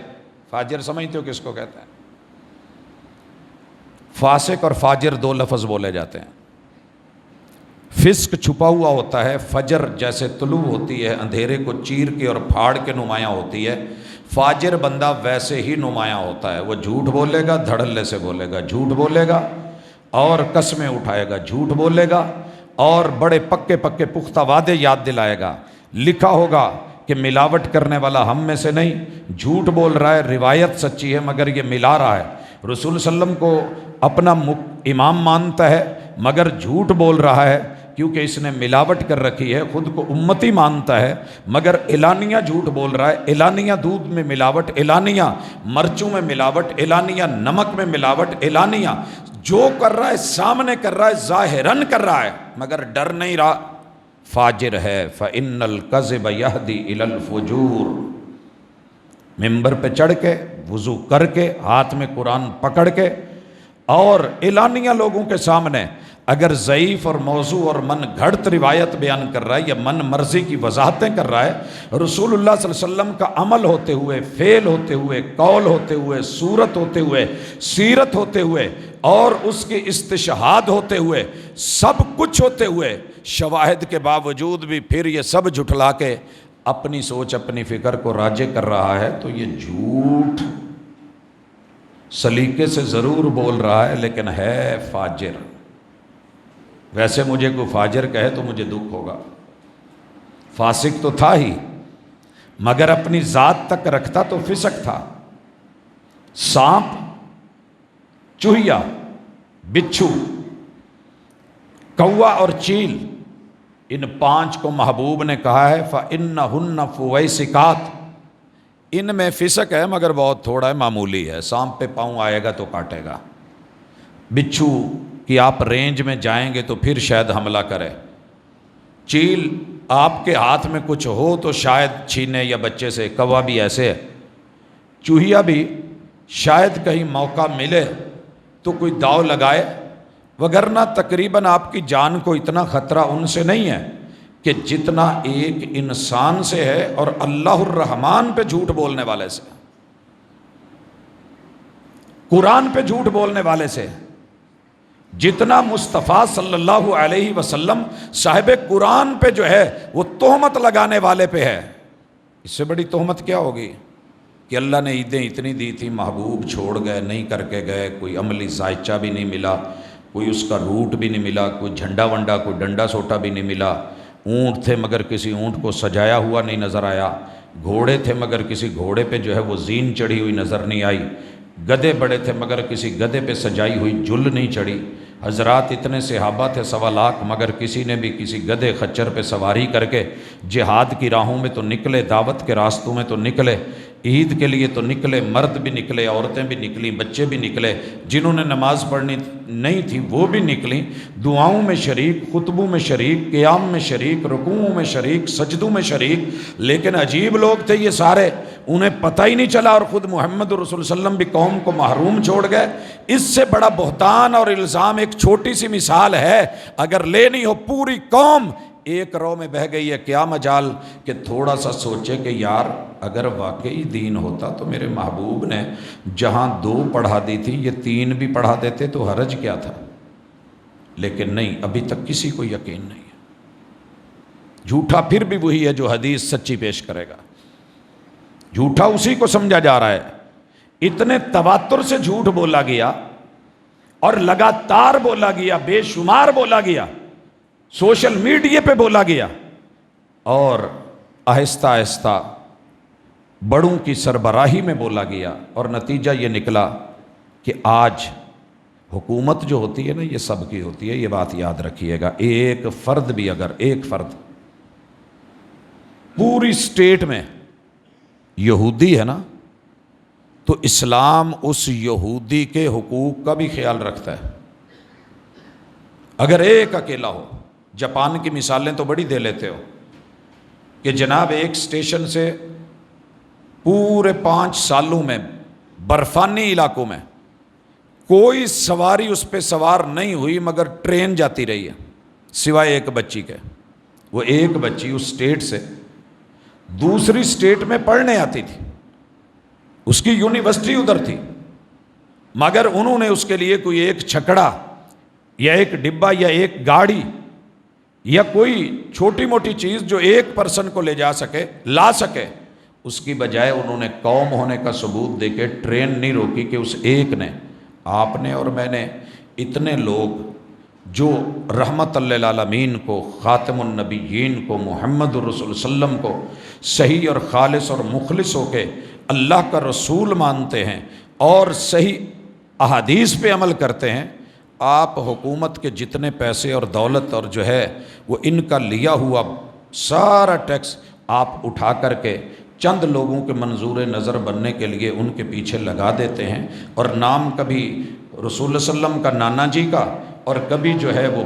فاجر سمجھتے ہو کس کو کہتے ہیں؟ فاسق اور فاجر دو لفظ بولے جاتے ہیں۔ فسق چھپا ہوا ہوتا ہے، فجر جیسے طلوع ہوتی ہے، اندھیرے کو چیر کے اور پھاڑ کے نمایاں ہوتی ہے۔ فاجر بندہ ویسے ہی نمایاں ہوتا ہے، وہ جھوٹ بولے گا، دھڑلے سے بولے گا، جھوٹ بولے گا اور قسمیں اٹھائے گا، جھوٹ بولے گا اور بڑے پکے پکے پختہ وعدے یاد دلائے گا۔ لکھا ہوگا کہ ملاوٹ کرنے والا ہم میں سے نہیں، جھوٹ بول رہا ہے، روایت سچی ہے مگر یہ ملا رہا ہے، رسول صلی اللہ علیہ وسلم کو اپنا امام مانتا ہے مگر جھوٹ بول رہا ہے کیونکہ اس نے ملاوٹ کر رکھی ہے، خود کو امتی مانتا ہے مگر اعلانیہ جھوٹ بول رہا ہے، اعلانیہ دودھ میں ملاوٹ، اعلانیہ مرچوں میں ملاوٹ، اعلانیہ نمک میں ملاوٹ، اعلانیہ جو کر رہا ہے سامنے کر رہا ہے، ظاہراً کر رہا ہے مگر ڈر نہیں رہا، فاجر ہے۔ فإن الکذب یہدی الی الفجور، ممبر پہ چڑھ کے، وضو کر کے، ہاتھ میں قرآن پکڑ کے اور اعلانیہ لوگوں کے سامنے اگر ضعیف اور موضوع اور من گھڑت روایت بیان کر رہا ہے یا من مرضی کی وضاحتیں کر رہا ہے، رسول اللہ صلی اللہ علیہ وسلم کا عمل ہوتے ہوئے، فعل ہوتے ہوئے، قول ہوتے ہوئے، صورت ہوتے ہوئے، سیرت ہوتے ہوئے اور اس کے استشہاد ہوتے ہوئے، سب کچھ ہوتے ہوئے، شواہد کے باوجود بھی پھر یہ سب جھٹلا کے اپنی سوچ اپنی فکر کو راجع کر رہا ہے، تو یہ جھوٹ سلیقے سے ضرور بول رہا ہے لیکن ہے فاجر۔ ویسے مجھے کوئی فاجر کہے تو مجھے دکھ ہوگا، فاسق تو تھا ہی مگر اپنی ذات تک رکھتا تو فسق تھا۔ سانپ، چوہیا، بچھو، کوا اور چیل، ان پانچ کو محبوب نے کہا ہے فَإِنَّهُنَّ فُوَيْسِقَاتٌ، ان میں فسق ہے مگر بہت تھوڑا ہے، معمولی ہے۔ سانپ پہ پاؤں آئے گا تو کاٹے گا، بچھو کہ آپ رینج میں جائیں گے تو پھر شاید حملہ کرے، چیل آپ کے ہاتھ میں کچھ ہو تو شاید چھینے یا بچے سے، کوا بھی ایسے ہے، چوہیا بھی شاید کہیں موقع ملے تو کوئی داؤ لگائے، وگرنہ تقریباً آپ کی جان کو اتنا خطرہ ان سے نہیں ہے کہ جتنا ایک انسان سے ہے اور اللہ الرحمن پہ جھوٹ بولنے والے سے، قرآن پہ جھوٹ بولنے والے سے، جتنا مصطفیٰ صلی اللہ علیہ وسلم صاحب قرآن پہ جو ہے وہ تہمت لگانے والے پہ ہے۔ اس سے بڑی تہمت کیا ہوگی کہ اللہ نے عیدیں اتنی دی تھی، محبوب چھوڑ گئے، نہیں کر کے گئے، کوئی عملی ذائچہ بھی نہیں ملا، کوئی اس کا روٹ بھی نہیں ملا، کوئی جھنڈا ونڈا، کوئی ڈنڈا سوٹا بھی نہیں ملا، اونٹ تھے مگر کسی اونٹ کو سجایا ہوا نہیں نظر آیا، گھوڑے تھے مگر کسی گھوڑے پہ جو ہے وہ زین چڑھی ہوئی نظر نہیں آئی، گدھے بڑے تھے مگر کسی گدھے پہ سجائی ہوئی جل نہیں چڑھی۔ حضرات اتنے صحابہ تھے 1.25 مگر کسی نے بھی کسی گدھے خچر پہ سواری کر کے جہاد کی راہوں میں تو نکلے، دعوت کے راستوں میں تو نکلے، عید کے لیے تو نکلے، مرد بھی نکلے، عورتیں بھی نکلیں، بچے بھی نکلے، جنہوں نے نماز پڑھنی نہیں تھی وہ بھی نکلیں، دعاؤں میں شریک، خطبوں میں شریک، قیام میں شریک، رکوعوں میں شریک، سجدوں میں شریک۔ لیکن عجیب لوگ تھے یہ سارے، انہیں پتہ ہی نہیں چلا، اور خود محمد رسول اللہ علیہ وسلم بھی قوم کو محروم چھوڑ گئے۔ اس سے بڑا بہتان اور الزام ایک چھوٹی سی مثال ہے، اگر لینی ہو پوری قوم ایک رو میں بہہ گئی ہے، کیا مجال کہ تھوڑا سا سوچے کہ یار اگر واقعی دین ہوتا تو میرے محبوب نے جہاں 2 پڑھا دی تھی یہ 3 بھی پڑھا دیتے تو حرج کیا تھا؟ لیکن نہیں، ابھی تک کسی کو یقین نہیں ہے۔ جھوٹا پھر بھی وہی ہے جو حدیث سچی پیش کرے گا، جھوٹا اسی کو سمجھا جا رہا ہے۔ اتنے تواتر سے جھوٹ بولا گیا اور لگاتار بولا گیا، بے شمار بولا گیا، سوشل میڈیا پہ بولا گیا، اور آہستہ آہستہ بڑوں کی سربراہی میں بولا گیا، اور نتیجہ یہ نکلا کہ آج حکومت جو ہوتی ہے نا یہ سب کی ہوتی ہے، یہ بات یاد رکھیے گا۔ ایک فرد بھی، اگر ایک فرد پوری سٹیٹ میں یہودی ہے نا تو اسلام اس یہودی کے حقوق کا بھی خیال رکھتا ہے۔ اگر ایک اکیلا ہو، جاپان کی مثالیں تو بڑی دے لیتے ہو کہ جناب ایک اسٹیشن سے پورے 5 سالوں میں برفانی علاقوں میں کوئی سواری اس پہ سوار نہیں ہوئی مگر ٹرین جاتی رہی ہے سوائے ایک بچی کے۔ وہ ایک بچی اس اسٹیٹ سے دوسری اسٹیٹ میں پڑھنے آتی تھی، اس کی یونیورسٹی ادھر تھی، مگر انہوں نے اس کے لیے کوئی ایک چھکڑا یا ایک ڈبہ یا ایک گاڑی یا کوئی چھوٹی موٹی چیز جو ایک پرسن کو لے جا سکے لا سکے، اس کی بجائے انہوں نے قوم ہونے کا ثبوت دے کے ٹرین نہیں روکی کہ اس ایک نے، آپ نے اور میں نے، اتنے لوگ جو رحمت للعالمین کو، خاتم النبیین کو، محمد الرسول صلی اللہ علیہ وسلم کو صحیح اور خالص اور مخلص ہو کے اللہ کا رسول مانتے ہیں اور صحیح احادیث پہ عمل کرتے ہیں، آپ حکومت کے جتنے پیسے اور دولت اور جو ہے وہ ان کا لیا ہوا سارا ٹیکس آپ اٹھا کر کے چند لوگوں کے منظور نظر بننے کے لیے ان کے پیچھے لگا دیتے ہیں، اور نام کبھی رسول اللہ صلی اللہ علیہ وسلم کا نانا جی کا اور کبھی جو ہے وہ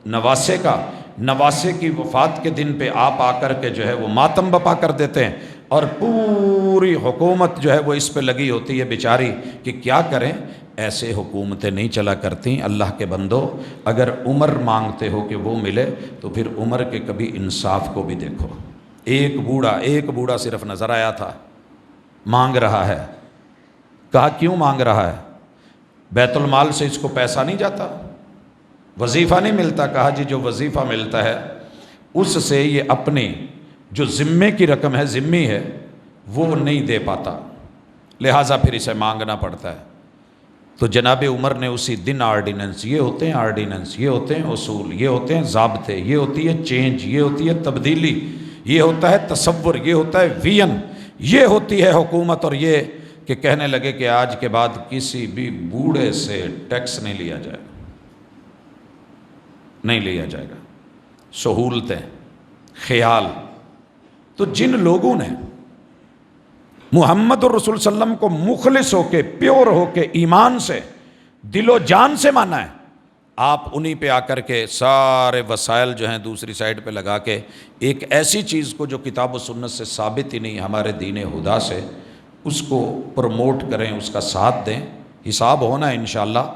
نواسے کا، نواسے کی وفات کے دن پہ آپ آ کر کے جو ہے وہ ماتم بپا کر دیتے ہیں، اور پوری حکومت جو ہے وہ اس پہ لگی ہوتی ہے بیچاری کہ کیا کریں۔ ایسے حکومتیں نہیں چلا کرتی۔ اللہ کے بندو، اگر عمر مانگتے ہو کہ وہ ملے تو پھر عمر کے کبھی انصاف کو بھی دیکھو۔ ایک بوڑھا صرف نظر آیا تھا، مانگ رہا ہے، کہا کیوں مانگ رہا ہے؟ بیت المال سے اس کو پیسہ نہیں جاتا، وظیفہ نہیں ملتا؟ کہا جی جو وظیفہ ملتا ہے اس سے یہ اپنی جو ذمے کی رقم ہے، ذمی ہے، وہ نہیں دے پاتا، لہٰذا پھر اسے مانگنا پڑتا ہے۔ تو جناب عمر نے اسی دن آرڈیننس، یہ ہوتے ہیں آرڈیننس، یہ ہوتے ہیں اصول، یہ ہوتے ہیں ضابطے، یہ ہوتی ہے چینج، یہ ہوتی ہے تبدیلی، یہ ہوتا ہے تصور، یہ ہوتا ہے ویژن، یہ ہوتی ہے حکومت، اور یہ کہ کہنے لگے کہ آج کے بعد کسی بھی بوڑھے سے ٹیکس نہیں لیا جائے گا، نہیں لیا جائے گا، سہولتیں، خیال۔ تو جن لوگوں نے محمد الرسول صلی اللہ علیہ وسلم کو مخلص ہو کے، پیور ہو کے، ایمان سے، دل و جان سے مانا ہے، آپ انہی پہ آ کر کے سارے وسائل جو ہیں دوسری سائڈ پہ لگا کے ایک ایسی چیز کو جو کتاب و سنت سے ثابت ہی نہیں ہمارے دین خدا سے، اس کو پروموٹ کریں، اس کا ساتھ دیں۔ حساب ہونا ہے انشاءاللہ،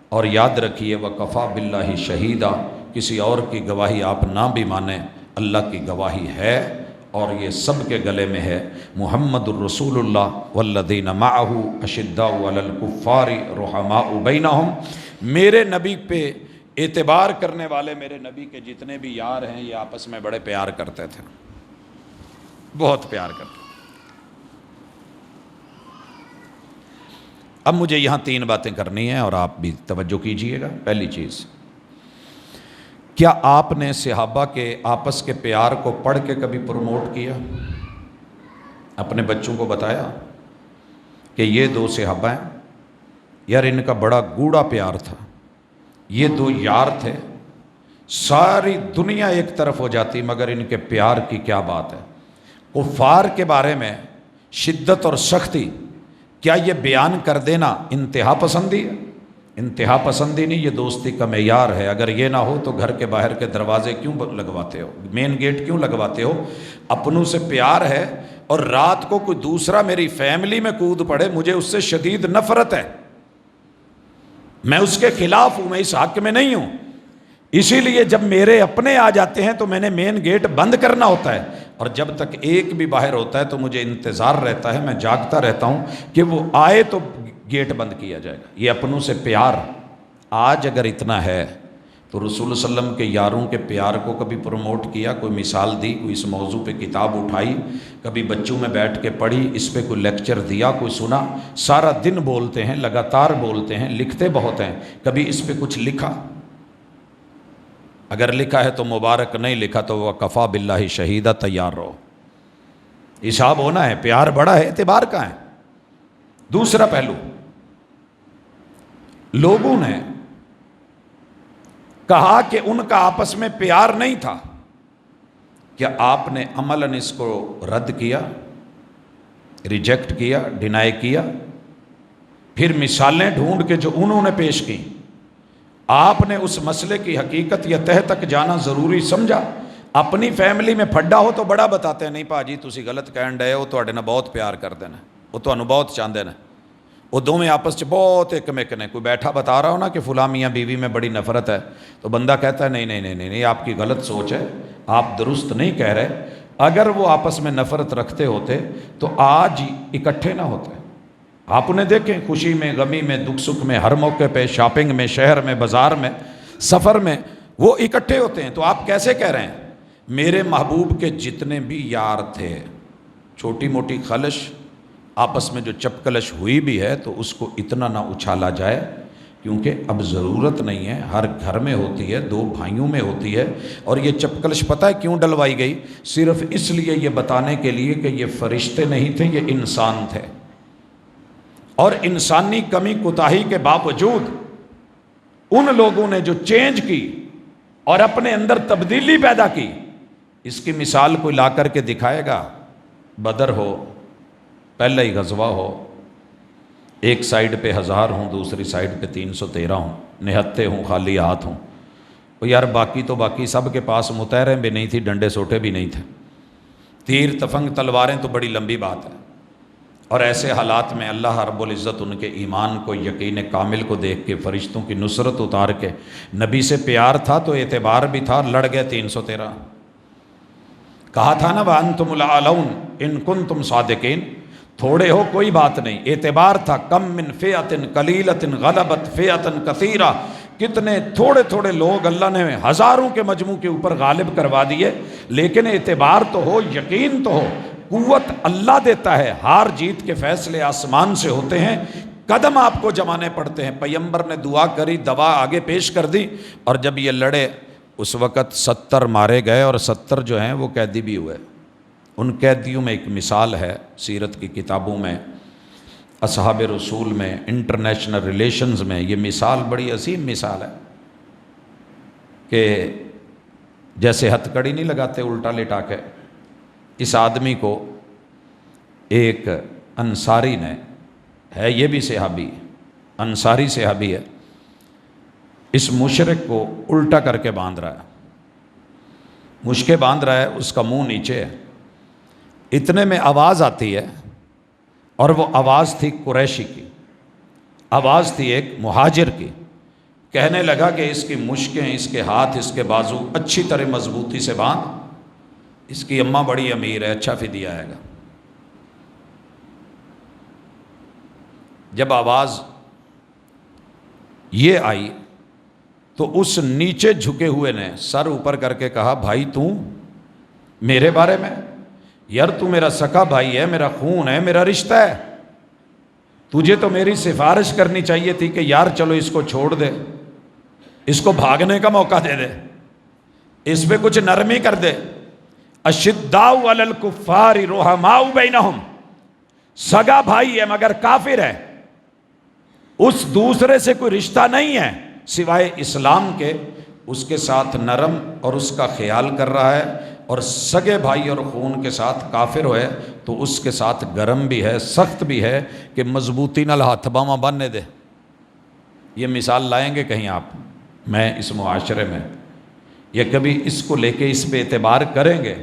اور یاد رکھیے وَكَفَى بِاللَّهِ شَهِيدًا، کسی اور کی گواہی آپ نہ بھی مانیں، اللہ کی گواہی ہے، اور یہ سب کے گلے میں ہے۔ محمد الرسول اللہ والذین معہ اشداء علی الکفار رحماء بینہم، میرے نبی پہ اعتبار کرنے والے میرے نبی کے جتنے بھی یار ہیں یہ آپس میں بڑے پیار کرتے تھے، بہت پیار کرتے تھے۔ اب مجھے یہاں 3 باتیں کرنی ہیں اور آپ بھی توجہ کیجئے گا۔ پہلی چیز، کیا آپ نے صحابہ کے آپس کے پیار کو پڑھ کے کبھی پروموٹ کیا؟ اپنے بچوں کو بتایا کہ یہ 2 صحابہ ہیں، یار ان کا بڑا گوڑا پیار تھا، یہ دو یار تھے، ساری دنیا ایک طرف ہو جاتی مگر ان کے پیار کی کیا بات ہے۔ کفار کے بارے میں شدت اور سختی، کیا یہ بیان کر دینا انتہا پسندی ہے؟ انتہا پسندی نہیں، یہ دوستی کا معیار ہے۔ اگر یہ نہ ہو تو گھر کے باہر کے دروازے کیوں لگواتے ہو، مین گیٹ کیوں لگواتے ہو؟ اپنوں سے پیار ہے، اور رات کو کوئی دوسرا میری فیملی میں کود پڑے، مجھے اس سے شدید نفرت ہے، میں اس کے خلاف ہوں، میں اس حق میں نہیں ہوں۔ اسی لیے جب میرے اپنے آ جاتے ہیں تو میں نے مین گیٹ بند کرنا ہوتا ہے، اور جب تک ایک بھی باہر ہوتا ہے تو مجھے انتظار رہتا ہے، میں جاگتا رہتا ہوں کہ وہ آئے تو گیٹ بند کیا جائے گا۔ یہ اپنوں سے پیار آج اگر اتنا ہے تو رسول صلی اللہ علیہ وسلم کے یاروں کے پیار کو کبھی پروموٹ کیا، کوئی مثال دی، کوئی اس موضوع پہ کتاب اٹھائی، کبھی بچوں میں بیٹھ کے پڑھی، اس پہ کوئی لیکچر دیا، کوئی سنا؟ سارا دن بولتے ہیں، لگاتار بولتے ہیں، لکھتے بہت ہیں، کبھی اس پہ کچھ لکھا؟ اگر لکھا ہے تو مبارک، نہیں لکھا تو وہ کفا باللہ شہیدہ، تیار رہو، حساب ہونا ہے۔ پیار بڑا ہے، اعتبار کا ہے۔ دوسرا پہلو، لوگوں نے کہا کہ ان کا آپس میں پیار نہیں تھا، کیا آپ نے عملاً اس کو رد کیا، ریجیکٹ کیا، ڈینائی کیا؟ پھر مثالیں ڈھونڈ کے جو انہوں نے پیش کی، آپ نے اس مسئلے کی حقیقت یا تہ تک جانا ضروری سمجھا؟ اپنی فیملی میں پھڈا ہو تو بڑا بتاتے ہیں، نہیں پاجی تسی غلط کہن ڈے ہو، تواڈے نال بہت پیار کردے نے، وہ تانوں بہت چاہندے نے، وہ دونوں آپس چ بہت ایک مک نے۔ کوئی بیٹھا بتا رہا ہو نا کہ فلاں میاں بیوی میں بڑی نفرت ہے، تو بندہ کہتا ہے نہیں نہیں نہیں نہیں، آپ کی غلط سوچ ہے، آپ درست نہیں کہہ رہے۔ اگر وہ آپس میں نفرت رکھتے ہوتے تو آج اکٹھے نہ ہوتے۔ آپ انہیں دیکھیں، خوشی میں، غمی میں، دکھ سکھ میں، ہر موقع پہ، شاپنگ میں، شہر میں، بازار میں، سفر میں، وہ اکٹھے ہوتے ہیں۔ تو آپ کیسے کہہ رہے ہیں؟ میرے محبوب کے جتنے بھی یار تھے، چھوٹی موٹی خلش آپس میں جو چپکلش ہوئی بھی ہے تو اس کو اتنا نہ اچھالا جائے، کیونکہ اب ضرورت نہیں ہے، ہر گھر میں ہوتی ہے، دو بھائیوں میں ہوتی ہے۔ اور یہ چپکلش پتہ ہے کیوں ڈلوائی گئی؟ صرف اس لیے، یہ بتانے کے لیے کہ یہ فرشتے نہیں تھے، یہ انسان تھے، اور انسانی کمی کوتاہی کے باوجود ان لوگوں نے جو چینج کی اور اپنے اندر تبدیلی پیدا کی، اس کی مثال کوئی لا کر کے دکھائے گا؟ بدر ہو، پہلا ہی غزوہ ہو، ایک سائیڈ پہ 1000 ہوں، دوسری سائیڈ پہ 313 ہوں، نہتے ہوں، خالی ہاتھ ہوں، وہ یار باقی تو باقی، سب کے پاس مطہریں بھی نہیں تھی، ڈنڈے سوٹے بھی نہیں تھے، تیر تفنگ تلواریں تو بڑی لمبی بات ہے۔ اور ایسے حالات میں اللہ رب العزت ان کے ایمان کو، یقین کامل کو دیکھ کے، فرشتوں کی نصرت اتار کے، نبی سے پیار تھا تو اعتبار بھی تھا، لڑ گئے 313۔ کہا تھا نا وَأَنْتُمُ الْأَعْلَوْنَ إِن كُنتُمْ صَادِقِينَ، تھوڑے ہو کوئی بات نہیں، اعتبار تھا۔ کم من فئۃ قلیلۃ غلبت فئۃ کثیرہ، کتنے تھوڑے تھوڑے لوگ اللہ نے ہزاروں کے مجموع کے اوپر غالب کروا دیے، لیکن اعتبار تو ہو، یقین تو ہو۔ قوت اللہ دیتا ہے، ہار جیت کے فیصلے آسمان سے ہوتے ہیں، قدم آپ کو جمانے پڑتے ہیں۔ پیغمبر نے دعا کری، دوا آگے پیش کر دی، اور جب یہ لڑے اس وقت 70 مارے گئے، اور 70 جو ہیں وہ قیدی بھی ہوئے۔ ان قیدیوں میں ایک مثال ہے سیرت کی کتابوں میں، اصحاب رسول میں، انٹرنیشنل ریلیشنز میں، یہ مثال بڑی عظیم مثال ہے کہ جیسے ہتھ کڑی نہیں لگاتے الٹا لٹا کے، اس آدمی کو ایک انصاری نے، ہے یہ بھی صحابی، انصاری صحابی ہے، اس مشرک کو الٹا کر کے باندھ رہا ہے، مشکے باندھ رہا ہے، اس کا منہ نیچے ہے۔ اتنے میں آواز آتی ہے، اور وہ آواز تھی قریشی کی، آواز تھی ایک مہاجر کی۔ کہنے لگا کہ اس کی مشکیں، اس کے ہاتھ، اس کے بازو اچھی طرح مضبوطی سے باندھ، اس کی اماں بڑی امیر ہے، اچھا فدیہ آئے گا۔ جب آواز یہ آئی تو اس نیچے جھکے ہوئے نے سر اوپر کر کے کہا، بھائی تو میرے بارے میں؟ یار تو میرا سکا بھائی ہے، میرا خون ہے، میرا رشتہ ہے، تجھے تو میری سفارش کرنی چاہیے تھی کہ یار چلو اس کو چھوڑ دے، اس کو بھاگنے کا موقع دے دے، اس پہ کچھ نرمی کر دے۔ اشداء علی الکفار رحماء بینہم، سگا بھائی ہے مگر کافر ہے، اس دوسرے سے کوئی رشتہ نہیں ہے سوائے اسلام کے، اس کے ساتھ نرم اور اس کا خیال کر رہا ہے، اور سگے بھائی اور خون کے ساتھ کافر ہوئے تو اس کے ساتھ گرم بھی ہے، سخت بھی ہے کہ مضبوطی نال ہاتھ باواں بننے دے۔ یہ مثال لائیں گے کہیں آپ میں اس معاشرے میں، یا کبھی اس کو لے کے اس پہ اعتبار کریں گے؟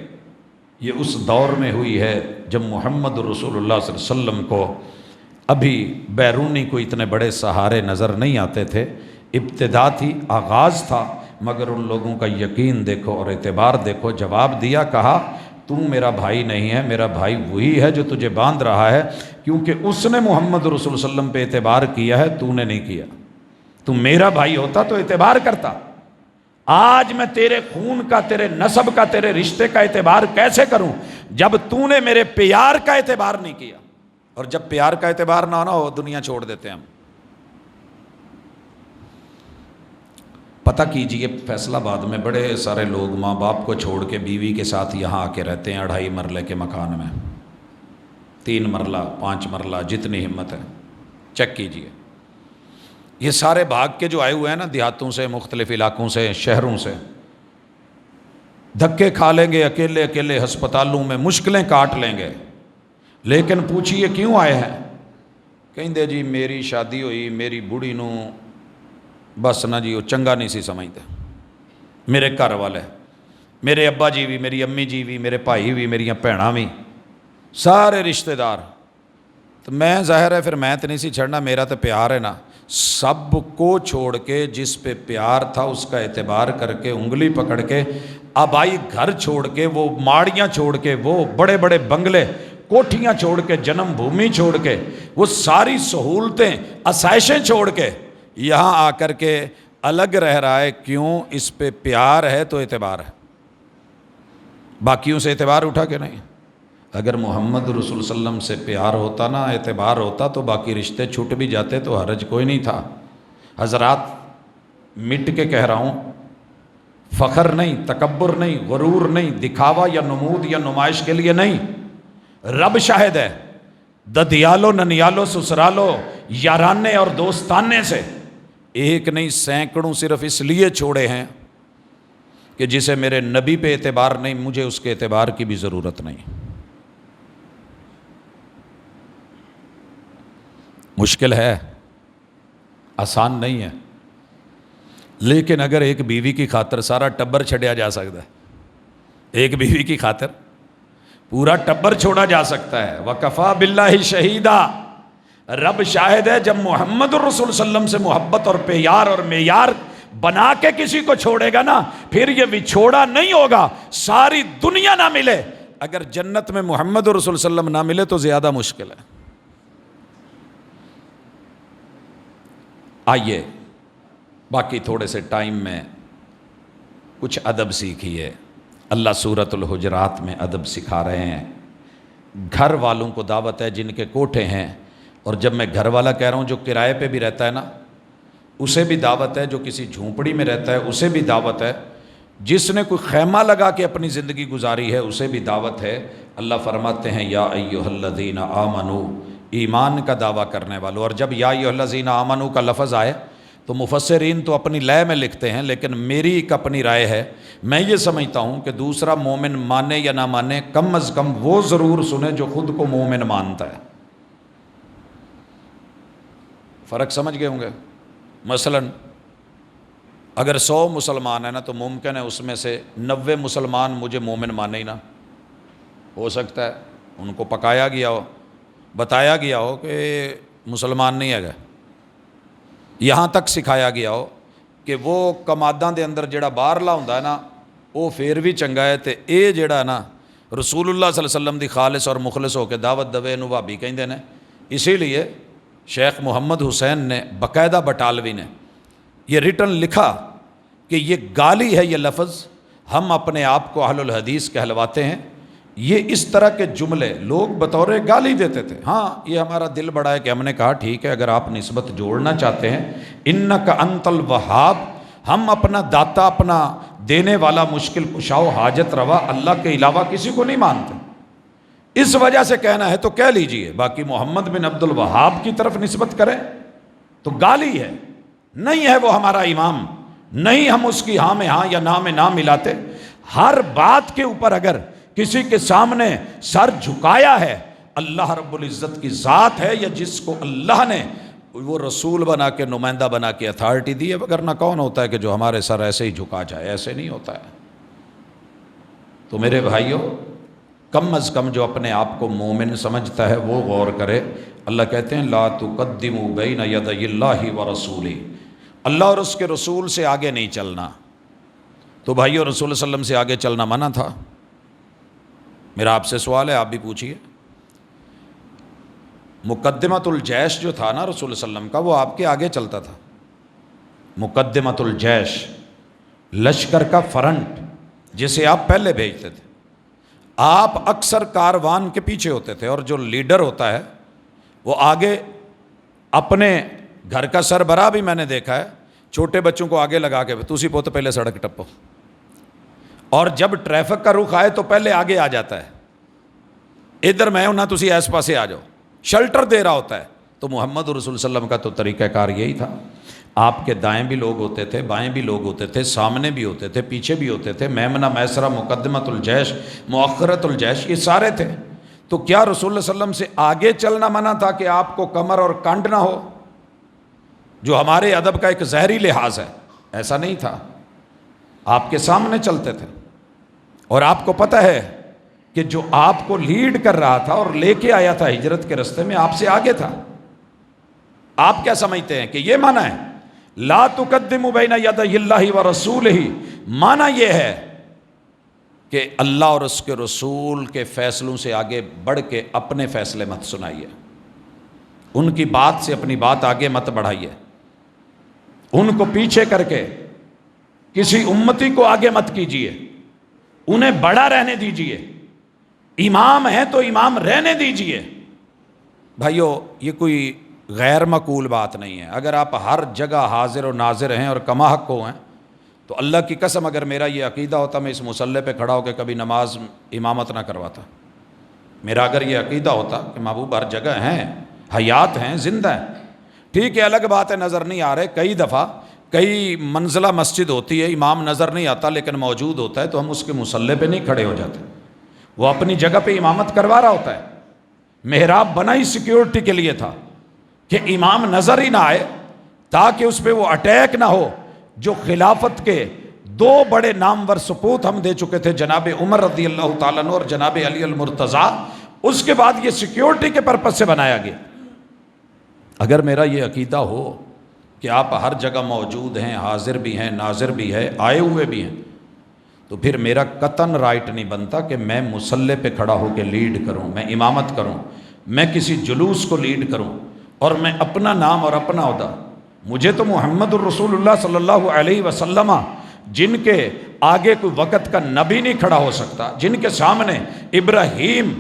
یہ اس دور میں ہوئی ہے جب محمد رسول اللہ صلی اللہ علیہ وسلم کو ابھی بیرونی کو اتنے بڑے سہارے نظر نہیں آتے تھے، ابتدا تھی، آغاز تھا، مگر ان لوگوں کا یقین دیکھو اور اعتبار دیکھو۔ جواب دیا، کہا تو میرا بھائی نہیں ہے، میرا بھائی وہی ہے جو تجھے باندھ رہا ہے، کیونکہ اس نے محمد رسول اللہ علیہ وسلم پہ اعتبار کیا ہے، تو نے نہیں کیا۔ تو میرا بھائی ہوتا تو اعتبار کرتا۔ آج میں تیرے خون کا، تیرے نسب کا، تیرے رشتے کا اعتبار کیسے کروں جب تو نے میرے پیار کا اعتبار نہیں کیا؟ اور جب پیار کا اعتبار نہ ہو دنیا چھوڑ دیتے ہیں ہم۔ پتہ کیجئے فیصل آباد میں بڑے سارے لوگ ماں باپ کو چھوڑ کے بیوی کے ساتھ یہاں آ کے رہتے ہیں 2.5 مرلے کے مکان میں، 3 مرلہ 5 مرلہ، جتنی ہمت ہے چیک کیجئے۔ یہ سارے بھاگ کے جو آئے ہوئے ہیں نا دیہاتوں سے، مختلف علاقوں سے، شہروں سے، دھکے کھا لیں گے، اکیلے اکیلے ہسپتالوں میں مشکلیں کاٹ لیں گے، لیکن پوچھئے کیوں آئے ہیں؟ کہیں دے جی میری شادی ہوئی، میری بوڑھی نو بس نہ جی وہ چنگا نہیں سی سمجھتے، میرے گھر والے، میرے ابا جی بھی، میری امی جی بھی، میرے بھائی بھی، میری بھیناں بھی، سارے رشتہ دار، تو میں ظاہر ہے پھر میں تو نہیں سی چھڑنا، میرا تو پیار ہے نا۔ سب کو چھوڑ کے جس پہ پیار تھا اس کا اعتبار کر کے انگلی پکڑ کے آبائی گھر چھوڑ کے، وہ ماڑیاں چھوڑ کے، وہ بڑے بڑے بنگلے کوٹھیاں چھوڑ کے، جنم بھومی چھوڑ کے، وہ ساری سہولتیں آسائشیں چھوڑ کے یہاں آ کر کے الگ رہ رہا ہے۔ کیوں؟ اس پہ پیار ہے تو اعتبار ہے۔ باقیوں سے اعتبار اٹھا کے نہیں۔ اگر محمد رسول صلی اللہ علیہ وسلم سے پیار ہوتا نا، اعتبار ہوتا، تو باقی رشتے چھوٹ بھی جاتے تو حرج کوئی نہیں تھا۔ حضرات مٹ کے کہہ رہا ہوں، فخر نہیں، تکبر نہیں، غرور نہیں، دکھاوا یا نمود یا نمائش کے لیے نہیں، رب شاہد ہے، ددیالو ننیالو سسرالو یارانے اور دوستانے سے ایک نہیں سینکڑوں صرف اس لیے چھوڑے ہیں کہ جسے میرے نبی پہ اعتبار نہیں، مجھے اس کے اعتبار کی بھی ضرورت نہیں۔ مشکل ہے، آسان نہیں ہے، لیکن اگر ایک بیوی کی خاطر سارا ٹبر چھڑیا جا سکتا ہے، ایک بیوی کی خاطر پورا ٹبر چھوڑا جا سکتا ہے۔ وَكَفَى بِاللَّهِ شَهِيدًا، رب شاہد ہے، جب محمد الرسول صلی اللہ علیہ وسلم سے محبت اور پیار اور معیار بنا کے کسی کو چھوڑے گا نا، پھر یہ بچھوڑا نہیں ہوگا، ساری دنیا نہ ملے، اگر جنت میں محمد الرسول صلی اللہ علیہ وسلم نہ ملے تو زیادہ مشکل ہے۔ آئیے باقی تھوڑے سے ٹائم میں کچھ ادب سیکھیے۔ اللہ سورۃ الحجرات میں ادب سکھا رہے ہیں۔ گھر والوں کو دعوت ہے جن کے کوٹھے ہیں، اور جب میں گھر والا کہہ رہا ہوں جو کرائے پہ بھی رہتا ہے نا، اسے بھی دعوت ہے، جو کسی جھونپڑی میں رہتا ہے اسے بھی دعوت ہے، جس نے کوئی خیمہ لگا کے اپنی زندگی گزاری ہے اسے بھی دعوت ہے۔ اللہ فرماتے ہیں یا ایھا الذین آمنو، ایمان کا دعویٰ کرنے والوں۔ اور جب یا ایھا الذین آمنو کا لفظ آئے تو مفسرین تو اپنی لے میں لکھتے ہیں، لیکن میری ایک اپنی رائے ہے، میں یہ سمجھتا ہوں کہ دوسرا مومن مانے یا نہ مانے، کم از کم وہ ضرور سنے جو خود کو مومن مانتا ہے۔ فرق سمجھ گئے ہوں گے؟ مثلا اگر 100 مسلمان ہیں نا تو ممکن ہے اس میں سے 90 مسلمان مجھے مومن مانے ہی نہ، ہو سکتا ہے ان کو پکایا گیا ہو، بتایا گیا ہو کہ مسلمان نہیں ہے گا، یہاں تک سکھایا گیا ہو کہ وہ کماداں دے اندر جڑا باہرلا ہوندا ہے نا وہ پھر بھی چنگا ہے، تے اے جڑا نا رسول اللہ صلی اللہ علیہ وسلم دی خالص اور مخلص ہو کے دعوت دوے نو بھابی کہندے نے۔ اسی لیے شیخ محمد حسین نے باقاعدہ بٹالوی نے یہ ریٹن لکھا کہ یہ گالی ہے، یہ لفظ ہم اپنے آپ کو اہل الحدیث کہلواتے ہیں، یہ اس طرح کے جملے لوگ بطور گالی دیتے تھے۔ ہاں یہ ہمارا دل بڑا ہے کہ ہم نے کہا ٹھیک ہے اگر آپ نسبت جوڑنا چاہتے ہیں، انک انت الوہاب، ہم اپنا داتا، اپنا دینے والا، مشکل کشاؤ، حاجت روا اللہ کے علاوہ کسی کو نہیں مانتے، اس وجہ سے کہنا ہے تو کہہ لیجئے، باقی محمد بن عبد الوہاب کی طرف نسبت کریں تو گالی ہے، نہیں ہے وہ ہمارا امام، نہیں ہم اس کی ہاں میں ہاں یا نہ میں نہ ملاتے۔ ہر بات کے اوپر اگر کسی کے سامنے سر جھکایا ہے، اللہ رب العزت کی ذات ہے یا جس کو اللہ نے وہ رسول بنا کے نمائندہ بنا کے اتھارٹی دی ہے، وگرنہ کون ہوتا ہے کہ جو ہمارے سر ایسے ہی جھکا جائے؟ ایسے نہیں ہوتا ہے۔ تو میرے بھائیوں، کم از کم جو اپنے آپ کو مومن سمجھتا ہے وہ غور کرے۔ اللہ کہتے ہیں لا تقدموا بین یدی اللہ ورسولہ، اللہ اور اس کے رسول سے آگے نہیں چلنا۔ تو بھائیو، رسول صلی اللہ علیہ وسلم سے آگے چلنا منع تھا؟ میرا آپ سے سوال ہے، آپ بھی پوچھیے۔ مقدمۃ الجیش جو تھا نا رسول صلی اللہ علیہ وسلم کا، وہ آپ کے آگے چلتا تھا۔ مقدمۃ الجیش، لشکر کا فرنٹ جسے آپ پہلے بھیجتے تھے، آپ اکثر کاروان کے پیچھے ہوتے تھے، اور جو لیڈر ہوتا ہے وہ آگے اپنے گھر کا سربراہ بھی میں نے دیکھا ہے چھوٹے بچوں کو آگے لگا کے تسی پوت پہلے سڑک ٹپو، اور جب ٹریفک کا رخ آئے تو پہلے آگے آ جاتا ہے، ادھر میں ہوں نا تسی ایس پاسے آ جاؤ، شلٹر دے رہا ہوتا ہے۔ تو محمد رسول صلی اللہ علیہ وسلم کا تو طریقہ کار یہی تھا، آپ کے دائیں بھی لوگ ہوتے تھے، بائیں بھی لوگ ہوتے تھے، سامنے بھی ہوتے تھے، پیچھے بھی ہوتے تھے، میمنہ میسرہ، مقدمۃ الجیش، مؤخرۃ الجیش، یہ سارے تھے۔ تو کیا رسول اللہ صلی اللہ علیہ وسلم سے آگے چلنا منع تھا کہ آپ کو کمر اور کنڈ نہ ہو، جو ہمارے ادب کا ایک ظاہری لحاظ ہے؟ ایسا نہیں تھا، آپ کے سامنے چلتے تھے، اور آپ کو پتہ ہے کہ جو آپ کو لیڈ کر رہا تھا اور لے کے آیا تھا ہجرت کے رستے میں، آپ سے آگے تھا۔ آپ کیا سمجھتے ہیں کہ یہ معنی ہے لا تقدموا بین یدی اللہ ورسولہ؟ معنی یہ ہے کہ اللہ اور اس کے رسول کے فیصلوں سے آگے بڑھ کے اپنے فیصلے مت سنائیے، ان کی بات سے اپنی بات آگے مت بڑھائیے، ان کو پیچھے کر کے کسی امتی کو آگے مت کیجیے، انہیں بڑا رہنے دیجیے، امام ہے تو امام رہنے دیجیے۔ بھائیو، یہ کوئی غیر معقول بات نہیں ہے۔ اگر آپ ہر جگہ حاضر و ناظر ہیں اور کما حق کو ہیں، تو اللہ کی قسم اگر میرا یہ عقیدہ ہوتا میں اس مصلی پہ کھڑا ہو کے کبھی نماز امامت نہ کرواتا۔ میرا اگر یہ عقیدہ ہوتا کہ محبوب ہر جگہ ہیں، حیات ہیں، زندہ ہیں، ٹھیک ہے، الگ بات ہے نظر نہیں آ رہے، کئی دفعہ کئی منزلہ مسجد ہوتی ہے، امام نظر نہیں آتا لیکن موجود ہوتا ہے، تو ہم اس کے مصلی پہ نہیں کھڑے ہو جاتے، وہ اپنی جگہ پہ امامت کروا رہا ہوتا ہے۔ محراب بنا ہی سیکیورٹی کے لیے تھا کہ امام نظر ہی نہ آئے، تاکہ اس پہ وہ اٹیک نہ ہو۔ جو خلافت کے دو بڑے نامور سپوت ہم دے چکے تھے، جناب عمر رضی اللہ تعالیٰ عنہ اور جناب علی المرتضیٰ، اس کے بعد یہ سیکیورٹی کے پرپس سے بنایا گیا۔ اگر میرا یہ عقیدہ ہو کہ آپ ہر جگہ موجود ہیں، حاضر بھی ہیں، ناظر بھی ہے، آئے ہوئے بھی ہیں، تو پھر میرا قطعاً رائٹ نہیں بنتا کہ میں مصلی پہ کھڑا ہو کے لیڈ کروں، میں امامت کروں، میں کسی جلوس کو لیڈ کروں، اور میں اپنا نام اور اپنا عہدہ۔ مجھے تو محمد الرسول اللہ صلی اللہ علیہ وسلم، جن کے آگے کوئی وقت کا نبی نہیں کھڑا ہو سکتا، جن کے سامنے ابراہیم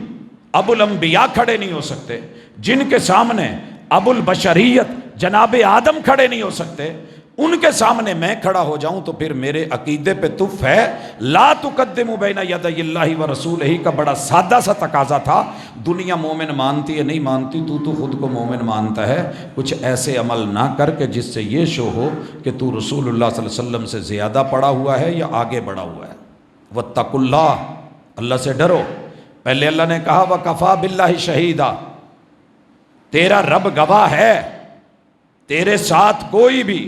ابو الانبیاء کھڑے نہیں ہو سکتے، جن کے سامنے ابو البشریت جناب آدم کھڑے نہیں ہو سکتے، ان کے سامنے میں کھڑا ہو جاؤں تو پھر میرے عقیدے پہ تف ہے۔ لا تقدموا بین یدی اللہ ورسولہ کا بڑا سادہ سا تقاضا تھا۔ دنیا مومن مانتی ہے نہیں مانتی، تو خود کو مومن مانتا ہے، کچھ ایسے عمل نہ کر کے جس سے یہ شو ہو کہ تو رسول اللہ صلی اللہ علیہ وسلم سے زیادہ پڑا ہوا ہے یا آگے بڑھا ہوا ہے۔ واتقوا اللہ، اللہ سے ڈرو۔ پہلے اللہ نے کہا وکفیٰ باللہ شہیدا، تیرا رب گواہ ہے، تیرے ساتھ کوئی بھی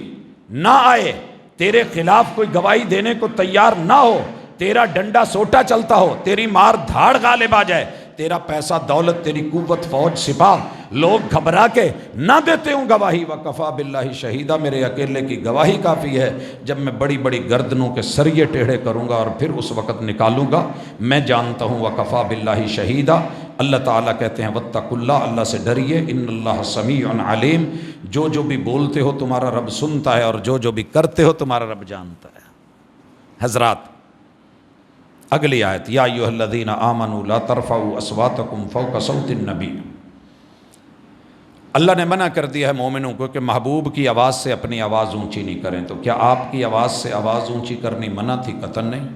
نہ آئے، تیرے خلاف کوئی گواہی دینے کو تیار نہ ہو، تیرا ڈنڈا سوٹا چلتا ہو، تیری مار دھاڑ غالب آ جائے، تیرا پیسہ دولت، تیری قوت، فوج، سپاہ، لوگ گھبرا کے نہ دیتے ہوں گواہی، وکفیٰ باللہ شہیدہ، میرے اکیلے کی گواہی کافی ہے۔ جب میں بڑی بڑی گردنوں کے سریے ٹیڑھے کروں گا اور پھر اس وقت نکالوں گا، میں جانتا ہوں وکفیٰ باللہ شہیدہ۔ اللہ تعالیٰ کہتے ہیں واتقوا اللہ، اللہ سے ڈریے، ان اللہ سمیع علیم، جو جو بھی بولتے ہو تمہارا رب سنتا ہے، اور جو جو بھی کرتے ہو تمہارا رب جانتا ہے۔ حضرات، اگلی آیت، یا ایھا الذین آمنوا لا ترفعوا اصواتکم فوق صوت النبی۔ اللہ نے منع کر دیا ہے مومنوں کو کہ محبوب کی آواز سے اپنی آواز اونچی نہیں کریں۔ تو کیا آپ کی آواز سے آواز اونچی کرنی منع تھی؟ قطعاً نہیں،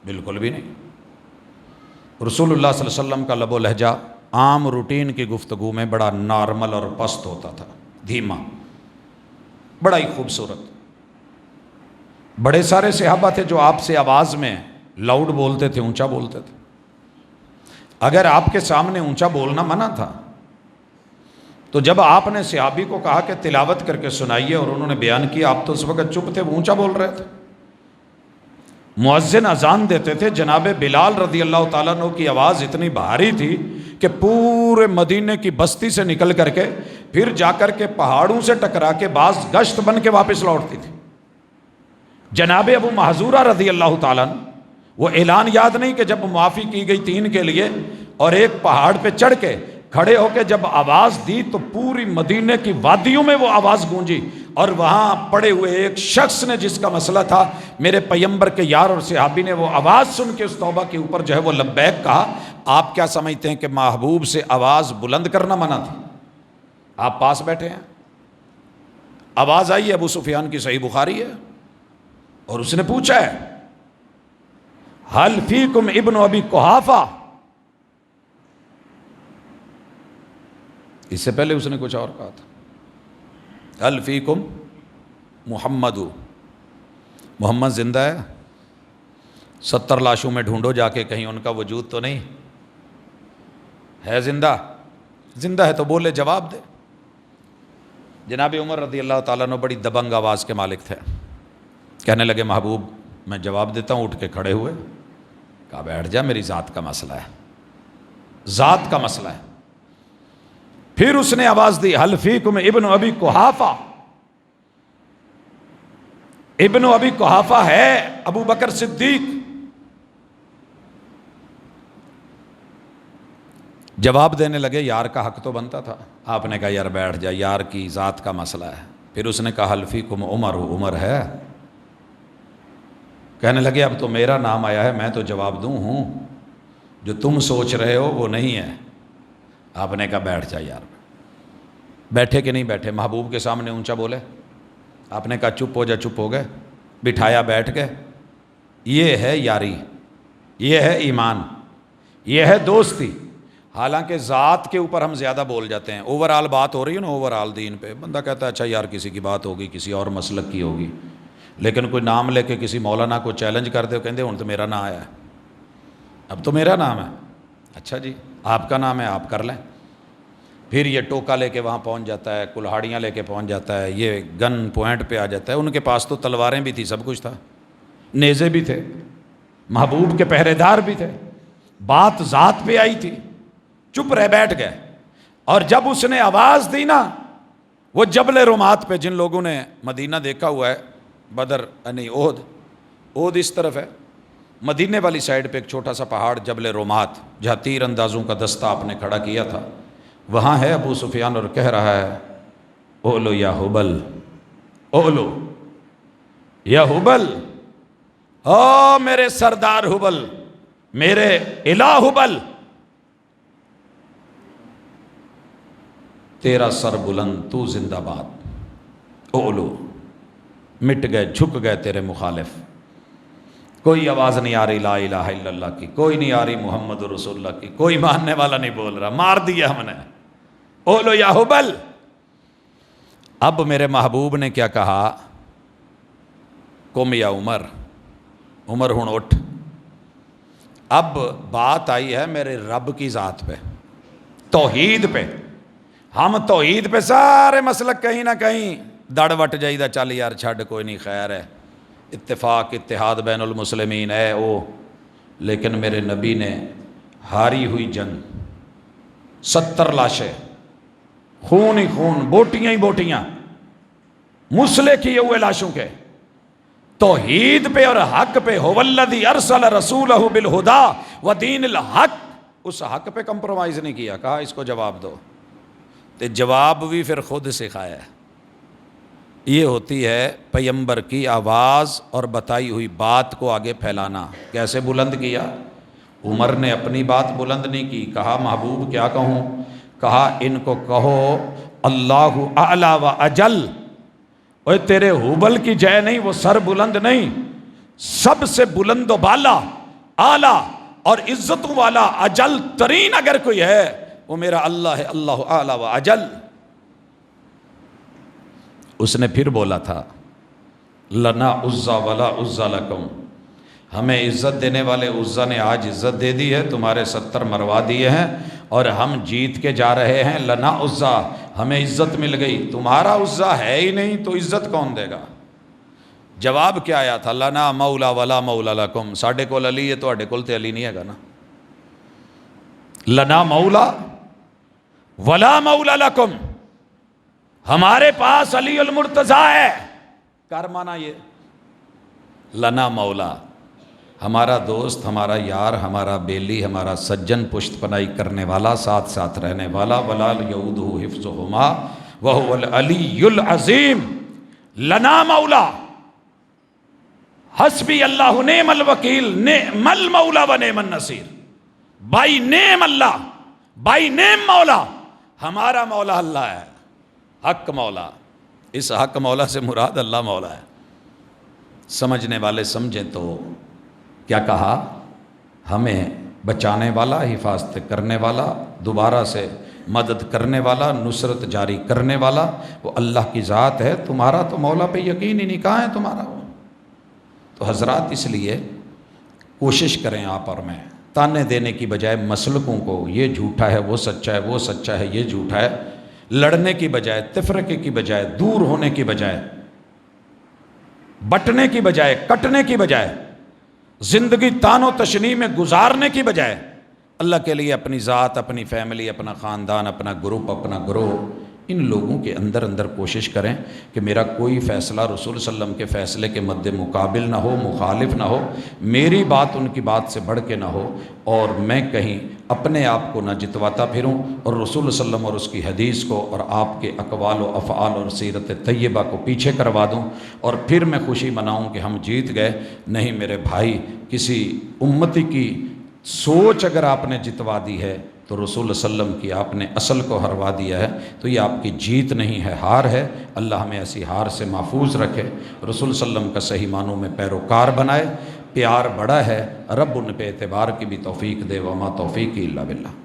بالکل بھی نہیں۔ رسول اللہ صلی اللہ علیہ وسلم کا لب و لہجہ عام روٹین کی گفتگو میں بڑا نارمل اور پست ہوتا تھا، دھیما۔ بڑا ہی خوبصورت. بڑے سارے صحابہ تھے جو آپ سے آواز میں لاؤڈ بولتے تھے، اونچا بولتے تھے. اگر آپ کے سامنے اونچا بولنا منع تھا تو جب آپ نے صحابی کو کہا کہ تلاوت کر کے سنائیے اور انہوں نے بیان کیا، آپ تو اس وقت چپ تھے، وہ اونچا بول رہے تھے. مؤذن اذان دیتے تھے، جناب بلال رضی اللہ تعالیٰ عنہ کی آواز اتنی بھاری تھی کہ پورے مدینے کی بستی سے نکل کر کے پھر جا کر کے پہاڑوں سے ٹکرا کے بعض گشت بن کے واپس لوٹتی تھی. جناب ابو محذورہ رضی اللہ تعالیٰ عنہ، وہ اعلان یاد نہیں کہ جب معافی کی گئی 3 کے لیے اور ایک پہاڑ پہ چڑھ کے کھڑے ہو کے جب آواز دی تو پوری مدینے کی وادیوں میں وہ آواز گونجی، اور وہاں پڑے ہوئے ایک شخص نے جس کا مسئلہ تھا میرے پیغمبر کے یار اور صحابی نے وہ آواز سن کے اس توبہ کے اوپر جو ہے وہ لبیک کہا. آپ کیا سمجھتے ہیں کہ محبوب سے آواز بلند کرنا منع تھی؟ آپ پاس بیٹھے ہیں، آواز آئی ہے، ابو سفیان کی صحیح بخاری ہے، اور اس نے پوچھا ہے حل فیکم ابن ابی قحافہ. اس سے پہلے اس نے کچھ اور کہا تھا، حل فیکم محمد، محمد زندہ ہے؟ 70 لاشوں میں ڈھونڈو جا کے، کہیں ان کا وجود تو نہیں ہے زندہ؟ زندہ ہے تو بولے، جواب دے. جناب عمر رضی اللہ تعالیٰ عنہ بڑی دبنگ آواز کے مالک تھے. کہنے لگے محبوب میں جواب دیتا ہوں. اٹھ کے کھڑے ہوئے، کہا بیٹھ جا، میری ذات کا مسئلہ ہے، ذات کا مسئلہ ہے. پھر اس نے آواز دی حل فیکم ابن ابی قحافہ. ابن ابی قحافہ ہے ابو بکر صدیق. جواب دینے لگے، یار کا حق تو بنتا تھا. آپ نے کہا یار بیٹھ جا، یار کی ذات کا مسئلہ ہے. پھر اس نے کہا حل فیکم عمر، عمر ہے؟ کہنے لگے اب تو میرا نام آیا ہے، میں تو جواب دوں ہوں، جو تم سوچ رہے ہو وہ نہیں ہے. آپ نے کہا بیٹھ جا یار. بیٹھے کہ نہیں بیٹھے؟ محبوب کے سامنے اونچا بولے. آپ نے کہا چپ ہو جا، چپ ہو گئے. بٹھایا، بیٹھ گئے. یہ ہے یاری، یہ ہے ایمان، یہ ہے دوستی. حالانکہ ذات کے اوپر ہم زیادہ بول جاتے ہیں. اوور آل بات ہو رہی ہے نا، اوور آل دین پہ، بندہ کہتا ہے اچھا یار کسی کی بات ہوگی، کسی اور مسلک کی ہوگی. لیکن کوئی نام لے کے کسی مولانا کو چیلنج کر دے، کہتے ہوں تو میرا نام آیا ہے، اب تو میرا نام ہے. اچھا جی آپ کا نام ہے، آپ کر لیں. پھر یہ ٹوکا لے کے وہاں پہنچ جاتا ہے، کلہاڑیاں لے کے پہنچ جاتا ہے، یہ گن پوائنٹ پہ آ جاتا ہے. ان کے پاس تو تلواریں بھی تھی، سب کچھ تھا، نیزے بھی تھے، محبوب کے پہرے دار بھی تھے. بات ذات پہ آئی تھی، چپ رہ بیٹھ گئے. اور جب اس نے آواز دی نا، وہ جبل رومات پہ، جن لوگوں نے مدینہ دیکھا ہوا ہے، بدر نہیں احد اس طرف ہے، مدینے والی سائڈ پہ ایک چھوٹا سا پہاڑ جبل رومات، جہاں تیر اندازوں کا دستہ آپ نے کھڑا کیا تھا، وہاں ہے ابو سفیان اور کہہ رہا ہے اولو یا حبل، اولو یا حبل، او میرے سردار حبل، میرے الہ حبل، تیرا سر بلند، تو زندہ باد. اولو، مٹ گئے، جھک گئے تیرے مخالف. کوئی آواز نہیں آ رہی لا الہ الا اللہ کی، کوئی نہیں آ رہی محمد رسول اللہ کی، کوئی ماننے والا نہیں بول رہا، مار دیا ہم نے. اولو یا حبل. اب میرے محبوب نے کیا کہا؟ قم یا عمر، عمر ہن اٹھ. اب بات آئی ہے میرے رب کی ذات پہ، توحید پہ. ہم توحید پہ سارے مسلک کہیں نہ کہیں دڑ وٹ جائیدہ، چل یار چھڈ کوئی نہیں، خیر ہے، اتفاق اتحاد بین المسلمین ہے او. لیکن میرے نبی نے ہاری ہوئی جنگ، 70 لاشیں، خون ہی خون، بوٹیاں ہی بوٹیاں، مسلح کیے ہوئے لاشوں کے، توحید پہ اور حق پہ. هو الذی ارسل رسولہ بالہدی ودین الحق. اس حق پہ کمپرومائز نہیں کیا، کہا اس کو جواب دو. تو جواب بھی پھر خود سکھایا ہے. یہ ہوتی ہے پیغمبر کی آواز اور بتائی ہوئی بات کو آگے پھیلانا. کیسے بلند کیا؟ عمر نے اپنی بات بلند نہیں کی، کہا محبوب کیا کہوں؟ کہا ان کو کہو اللہ اعلی و اجل. اوے تیرے حبل کی جے نہیں، وہ سر بلند نہیں، سب سے بلند و بالا، اعلی اور عزتوں والا، اجل ترین اگر کوئی ہے وہ میرا اللہ ہے، اللہ اعلی و اجل. اس نے پھر بولا تھا لنا عزا ولا عزا لکم، ہمیں عزت دینے والے عزا نے آج عزت دے دی ہے، تمہارے 70 مروا دیے ہیں اور ہم جیت کے جا رہے ہیں، لنا عزا، ہمیں عزت مل گئی، تمہارا عزا ہے ہی نہیں تو عزت کون دے گا؟ جواب کیا آیا تھا؟ لنا مولا ولا مولا لکم، ساڈے کول علی ہے تواڈے کول تے علی نہیں ہے گا نا، لنا مولا ولا مولا لکم، ہمارے پاس علی المرتضیٰ ہے، کر مانا یہ لنا مولا، ہمارا دوست، ہمارا یار، ہمارا بیلی، ہمارا سجن، پشت پنائی کرنے والا، ساتھ ساتھ رہنے والا، ولا یعودہ حفظہما وہو العلی العظیم، لنا مولا، حسبی اللہ نعم الوکیل، نعم المولا و نعم النصیر، بائی نعم اللہ، بائی نعم مولا، ہمارا مولا اللہ ہے، حق مولا، اس حق مولا سے مراد اللہ مولا ہے۔ سمجھنے والے سمجھیں تو کیا کہا؟ ہمیں بچانے والا، حفاظت کرنے والا، دوبارہ سے مدد کرنے والا، نصرت جاری کرنے والا وہ اللہ کی ذات ہے، تمہارا تو مولا پہ یقین ہی نہیں، کہاں ہے تمہارا وہ؟ تو حضرات اس لیے کوشش کریں آپ اور میں، تانے دینے کی بجائے مسلکوں کو، یہ جھوٹا ہے وہ سچا ہے، وہ سچا ہے یہ جھوٹا ہے، لڑنے کی بجائے، تفرقے کی بجائے، دور ہونے کی بجائے، بٹنے کی بجائے، کٹنے کی بجائے، زندگی تان و تشنیع میں گزارنے کی بجائے اللہ کے لیے اپنی ذات، اپنی فیملی، اپنا خاندان، اپنا گروپ، اپنا گروہ، ان لوگوں کے اندر کوشش کریں کہ میرا کوئی فیصلہ رسول صلی اللہ علیہ وسلم کے فیصلے کے مد مقابل نہ ہو، مخالف نہ ہو، میری بات ان کی بات سے بڑھ کے نہ ہو، اور میں کہیں اپنے آپ کو نہ جتواتا پھروں اور رسول صلی اللہ علیہ وسلم اور اس کی حدیث کو اور آپ کے اقوال و افعال اور سیرت طیبہ کو پیچھے کروا دوں اور پھر میں خوشی مناؤں کہ ہم جیت گئے۔ نہیں میرے بھائی، کسی امتی کی سوچ اگر آپ نے جتوا دی ہے تو رسول صلی اللہ علیہ وسلم کی آپ نے اصل کو ہروا دیا ہے، تو یہ آپ کی جیت نہیں ہے، ہار ہے۔ اللہ ہمیں ایسی ہار سے محفوظ رکھے، رسول صلی اللہ علیہ وسلم کا صحیح معنوں میں پیروکار بنائے۔ پیار بڑا ہے، رب ان پہ اعتبار کی بھی توفیق دے، وما توفیقی الا باللہ۔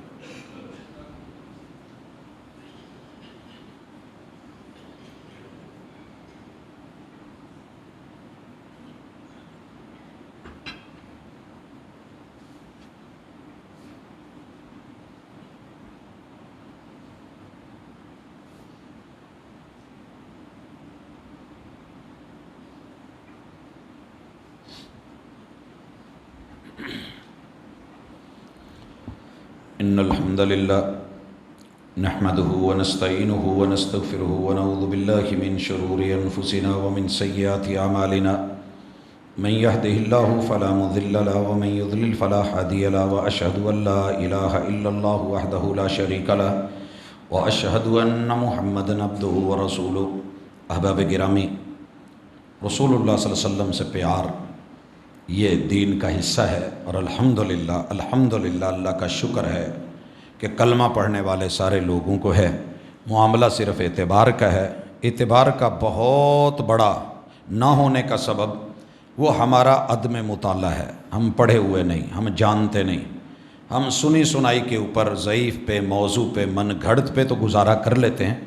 ان الحمد للہ نحمدہ ونستعینہ ونستغفرہ ونعوذ باللہ من شرور انفسنا ومن سیئات اعمالنا، من یہدہ اللہ فلا مضل له ومن یضلل فلا ہادی له، واشہد ان لا الہ الا اللہ وحدہ لا شریک له، واشہد ان محمدا عبدہ ورسولہ۔ احباب گرامی، رسول اللہ صلی اللہ علیہ وسلم سے پیار یہ دین کا حصہ ہے، اور الحمدللہ اللہ کا شکر ہے کہ کلمہ پڑھنے والے سارے لوگوں کو ہے۔ معاملہ صرف اعتبار کا ہے، اعتبار کا بہت بڑا نہ ہونے کا سبب وہ ہمارا عدم مطالعہ ہے، ہم پڑھے ہوئے نہیں، ہم جانتے نہیں، ہم سنی سنائی کے اوپر ضعیف پہ، موضوع پہ، من گھڑت پہ تو گزارا کر لیتے ہیں،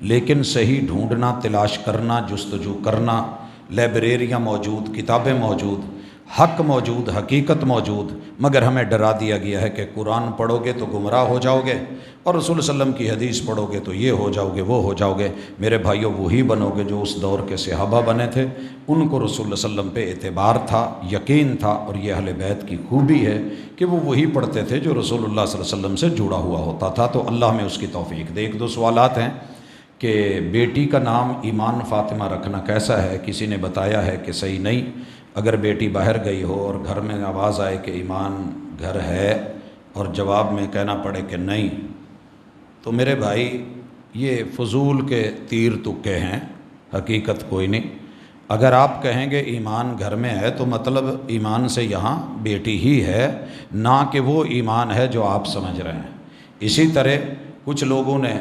لیکن صحیح ڈھونڈنا، تلاش کرنا، جستجو کرنا، لائبریریاں موجود، کتابیں موجود، حق موجود، حقیقت موجود، مگر ہمیں ڈرا دیا گیا ہے کہ قرآن پڑھو گے تو گمراہ ہو جاؤ گے، اور رسول صلی اللہ علیہ وسلم کی حدیث پڑھو گے تو یہ ہو جاؤ گے، وہ ہو جاؤ گے۔ میرے بھائیوں، وہی بنو گے جو اس دور کے صحابہ بنے تھے، ان کو رسول اللہ صلی اللہ علیہ وسلم پہ اعتبار تھا، یقین تھا، اور یہ اہل بیت کی خوبی ہے کہ وہ وہی پڑھتے تھے جو رسول اللہ صلی اللہ علیہ وسلم سے جڑا ہوا ہوتا تھا۔ تو اللہ ہمیں اس کی توفیق دے۔ ایک دو سوالات ہیں کہ بیٹی کا نام ایمان فاطمہ رکھنا کیسا ہے؟ کسی نے بتایا ہے کہ صحیح نہیں، اگر بیٹی باہر گئی ہو اور گھر میں آواز آئے کہ ایمان گھر ہے اور جواب میں کہنا پڑے کہ نہیں، تو میرے بھائی یہ فضول کے تیر تکے ہیں، حقیقت کوئی نہیں۔ اگر آپ کہیں گے ایمان گھر میں ہے تو مطلب ایمان سے یہاں بیٹی ہی ہے، نہ کہ وہ ایمان ہے جو آپ سمجھ رہے ہیں۔ اسی طرح کچھ لوگوں نے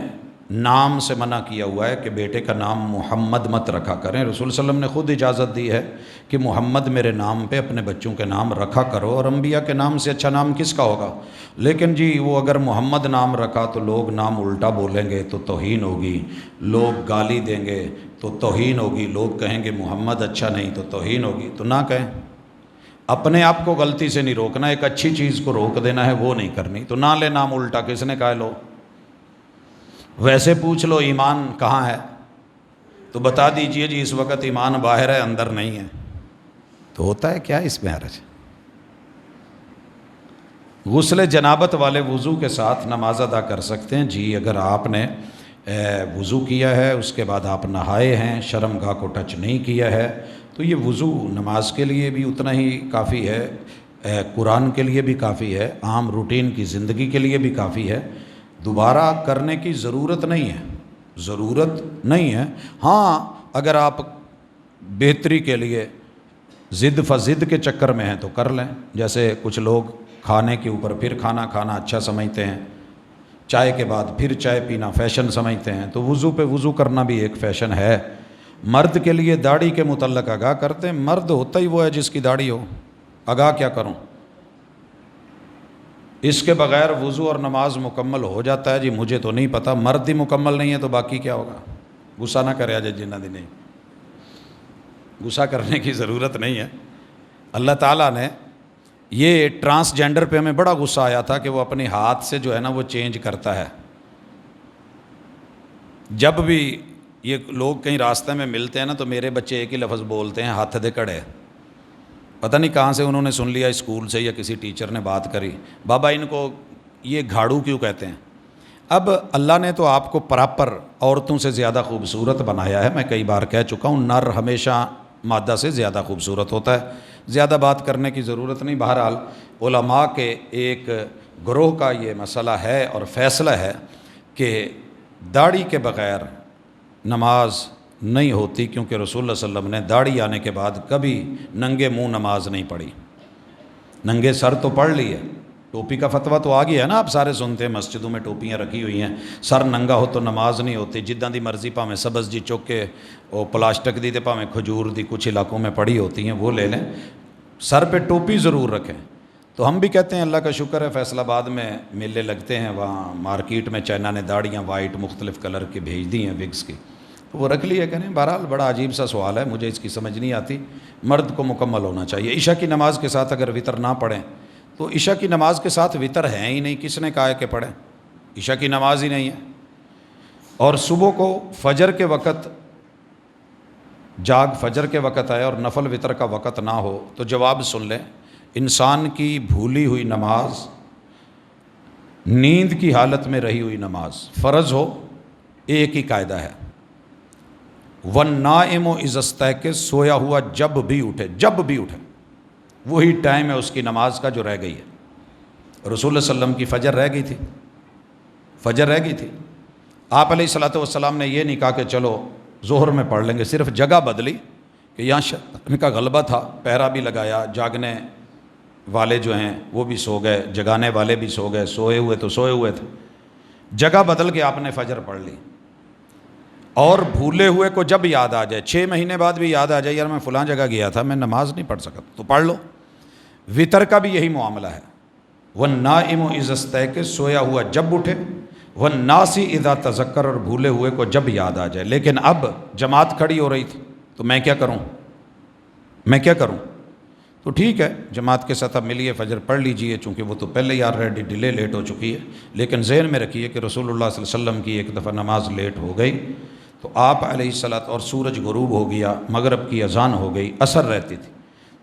نام سے منع کیا ہوا ہے کہ بیٹے کا نام محمد مت رکھا کریں۔ رسول صلی اللہ علیہ وسلم نے خود اجازت دی ہے کہ محمد میرے نام پہ اپنے بچوں کے نام رکھا کرو، اور انبیاء کے نام سے اچھا نام کس کا ہوگا؟ لیکن جی وہ اگر محمد نام رکھا تو لوگ نام الٹا بولیں گے تو توہین ہوگی، لوگ گالی دیں گے تو توہین ہوگی، لوگ کہیں گے محمد اچھا نہیں تو توہین ہوگی، تو نہ کہیں۔ اپنے آپ کو غلطی سے نہیں روکنا، ایک اچھی چیز کو روک دینا ہے، وہ نہیں کرنی، تو نہ لے نام الٹا، کس نے کہا لو؟ ویسے پوچھ لو ایمان کہاں ہے تو بتا دیجئے جی اس وقت ایمان باہر ہے اندر نہیں ہے، تو ہوتا ہے کیا اس میں حرج؟ غسل جنابت والے وضو کے ساتھ نماز ادا کر سکتے ہیں جی، اگر آپ نے وضو کیا ہے اس کے بعد آپ نہائے ہیں، شرم گاہ کو ٹچ نہیں کیا ہے، تو یہ وضو نماز کے لیے بھی اتنا ہی کافی ہے، قرآن کے لیے بھی کافی ہے، عام روٹین کی زندگی کے لیے بھی کافی ہے، دوبارہ کرنے کی ضرورت نہیں ہے، ضرورت نہیں ہے۔ ہاں اگر آپ بہتری کے لیے ضد فضد کے چکر میں ہیں تو کر لیں، جیسے کچھ لوگ کھانے کے اوپر پھر کھانا کھانا اچھا سمجھتے ہیں، چائے کے بعد پھر چائے پینا فیشن سمجھتے ہیں، تو وضو پہ وضو کرنا بھی ایک فیشن ہے۔ مرد کے لیے داڑھی کے متعلق آگاہ کرتے ہیں، مرد ہوتا ہی وہ ہے جس کی داڑھی ہو، آگاہ کیا کروں؟ اس کے بغیر وضو اور نماز مکمل ہو جاتا ہے جی، مجھے تو نہیں پتہ، مرد ہی مکمل نہیں ہے تو باقی کیا ہوگا؟ غصہ نہ کرے آج جنہ دی نہیں، غصہ کرنے کی ضرورت نہیں ہے۔ اللہ تعالیٰ نے یہ ٹرانسجینڈر پہ ہمیں بڑا غصہ آیا تھا کہ وہ اپنے ہاتھ سے جو ہے نا وہ چینج کرتا ہے۔ جب بھی یہ لوگ کہیں راستے میں ملتے ہیں نا تو میرے بچے ایک ہی لفظ بولتے ہیں، ہاتھ دے کڑے۔ پتہ نہیں کہاں سے انہوں نے سن لیا، اسکول سے یا کسی ٹیچر نے بات کری، بابا ان کو یہ گھاڑو کیوں کہتے ہیں؟ اب اللہ نے تو آپ کو پراپر عورتوں سے زیادہ خوبصورت بنایا ہے، میں کئی بار کہہ چکا ہوں، نر ہمیشہ مادہ سے زیادہ خوبصورت ہوتا ہے، زیادہ بات کرنے کی ضرورت نہیں۔ بہرحال علماء کے ایک گروہ کا یہ مسئلہ ہے اور فیصلہ ہے کہ داڑھی کے بغیر نماز نہیں ہوتی، کیونکہ رسول اللہ صلی اللہ علیہ وسلم نے داڑھی آنے کے بعد کبھی ننگے منہ نماز نہیں پڑھی، ننگے سر تو پڑھ لی ہے، ٹوپی کا فتویٰ تو آ گیا ہے نا، آپ سارے سنتے ہیں مسجدوں میں ٹوپیاں رکھی ہوئی ہیں، سر ننگا ہو تو نماز نہیں ہوتی، جداں دی مرضی پاویں سبز جی چک کے وہ پلاسٹک دی تے پاویں کھجور دی کچھ علاقوں میں پڑی ہوتی ہیں وہ لے لیں، سر پہ ٹوپی ضرور رکھیں۔ تو ہم بھی کہتے ہیں اللہ کا شکر ہے فیصل آباد میں میلے لگتے ہیں، وہاں مارکیٹ میں چائنا نے داڑیاں وائٹ مختلف کلر کی بھیج دی ہیں وگز کی، تو وہ رکھ لیے کریں۔ بہرحال بڑا عجیب سا سوال ہے، مجھے اس کی سمجھ نہیں آتی، مرد کو مکمل ہونا چاہیے۔ عشاء کی نماز کے ساتھ اگر وطر نہ پڑھیں تو عشاء کی نماز کے ساتھ وطر ہے ہی نہیں، کس نے کہا ہے کہ پڑھیں؟ عشاء کی نماز ہی نہیں ہے۔ اور صبح کو فجر کے وقت فجر کے وقت آئے اور نفل وطر کا وقت نہ ہو تو جواب سن لیں، انسان کی بھولی ہوئی نماز، نیند کی حالت میں رہی ہوئی نماز فرض ہو، ایک ہی قاعدہ ہے، وَالنَّائِمُ إِذَا اسْتَيْقَظَ، سویا ہوا جب بھی اٹھے وہی ٹائم ہے اس کی نماز کا جو رہ گئی ہے۔ رسول اللہ صلی اللہ علیہ وسلم کی فجر رہ گئی تھی، آپ علیہ الصلوۃ والسلام نے یہ نہیں کہا کہ چلو ظہر میں پڑھ لیں گے، صرف جگہ بدلی کہ یہاں شیطان کا غلبہ تھا، پہرا بھی لگایا، جاگنے والے جو ہیں وہ بھی سو گئے، جگانے والے بھی سو گئے، سوئے ہوئے تھے، جگہ بدل کے آپ نے فجر پڑھ لی۔ اور بھولے ہوئے کو جب یاد آ جائے، 6 مہینے بعد بھی یاد آ جائے یار میں فلاں جگہ گیا تھا، میں نماز نہیں پڑھ سکا، تو پڑھ لو۔ وطر کا بھی یہی معاملہ ہے، وَالنَّائِمُ إِذَا اسْتَيْقَظَ، سویا ہوا جب اٹھے، وَالنَّاسِ إِذَا تَذَكَّرَ، اور بھولے ہوئے کو جب یاد آ جائے۔ لیکن اب جماعت کھڑی ہو رہی تھی تو میں کیا کروں؟ تو ٹھیک ہے جماعت کے ساتھ اب ملیے، فجر پڑھ لیجئے، چونکہ وہ تو پہلے ہی آلریڈی ڈیلے لیٹ ہو چکی ہے، لیکن ذہن میں رکھیے کہ رسول اللہ صلی اللہ علیہ وسلم کی ایک دفعہ نماز لیٹ ہو گئی تو آپ علیہ الصلوۃ، اور سورج غروب ہو گیا، مغرب کی اذان ہو گئی، عصر رہتی تھی،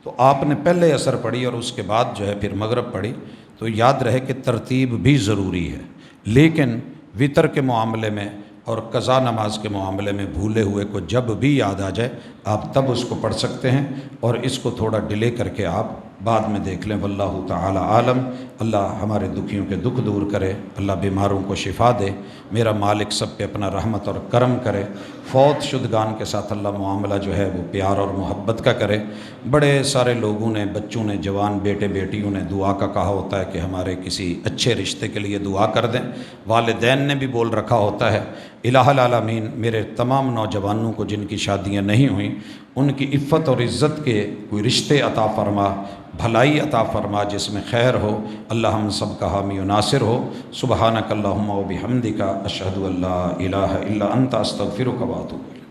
تو آپ نے پہلے عصر پڑھی اور اس کے بعد جو ہے پھر مغرب پڑھی۔ تو یاد رہے کہ ترتیب بھی ضروری ہے، لیکن وطر کے معاملے میں اور قضا نماز کے معاملے میں بھولے ہوئے کو جب بھی یاد آ جائے آپ تب اس کو پڑھ سکتے ہیں، اور اس کو تھوڑا ڈیلے کر کے آپ بعد میں دیکھ لیں۔ واللہ تعالی عالم۔ اللہ ہمارے دکھیوں کے دکھ دور کرے، اللہ بیماروں کو شفا دے، میرا مالک سب پہ اپنا رحمت اور کرم کرے، فوت شدگان کے ساتھ اللہ معاملہ جو ہے وہ پیار اور محبت کا کرے۔ بڑے سارے لوگوں نے، بچوں نے، جوان بیٹے بیٹیوں نے دعا کا کہا ہوتا ہے کہ ہمارے کسی اچھے رشتے کے لیے دعا کر دیں، والدین نے بھی بول رکھا ہوتا ہے، الہ العالمین میرے تمام نوجوانوں کو جن کی شادیاں نہیں ہوئیں ان کی عفت اور عزت کے کوئی رشتے عطا فرما، بھلائی عطا فرما جس میں خیر ہو۔ اللہ ہم سب کا حامی و ناصر ہو۔ سبحانک اللہم و بحمدک، اشہد ان لا الہ الا انت، استغفرک و اتوب الیک۔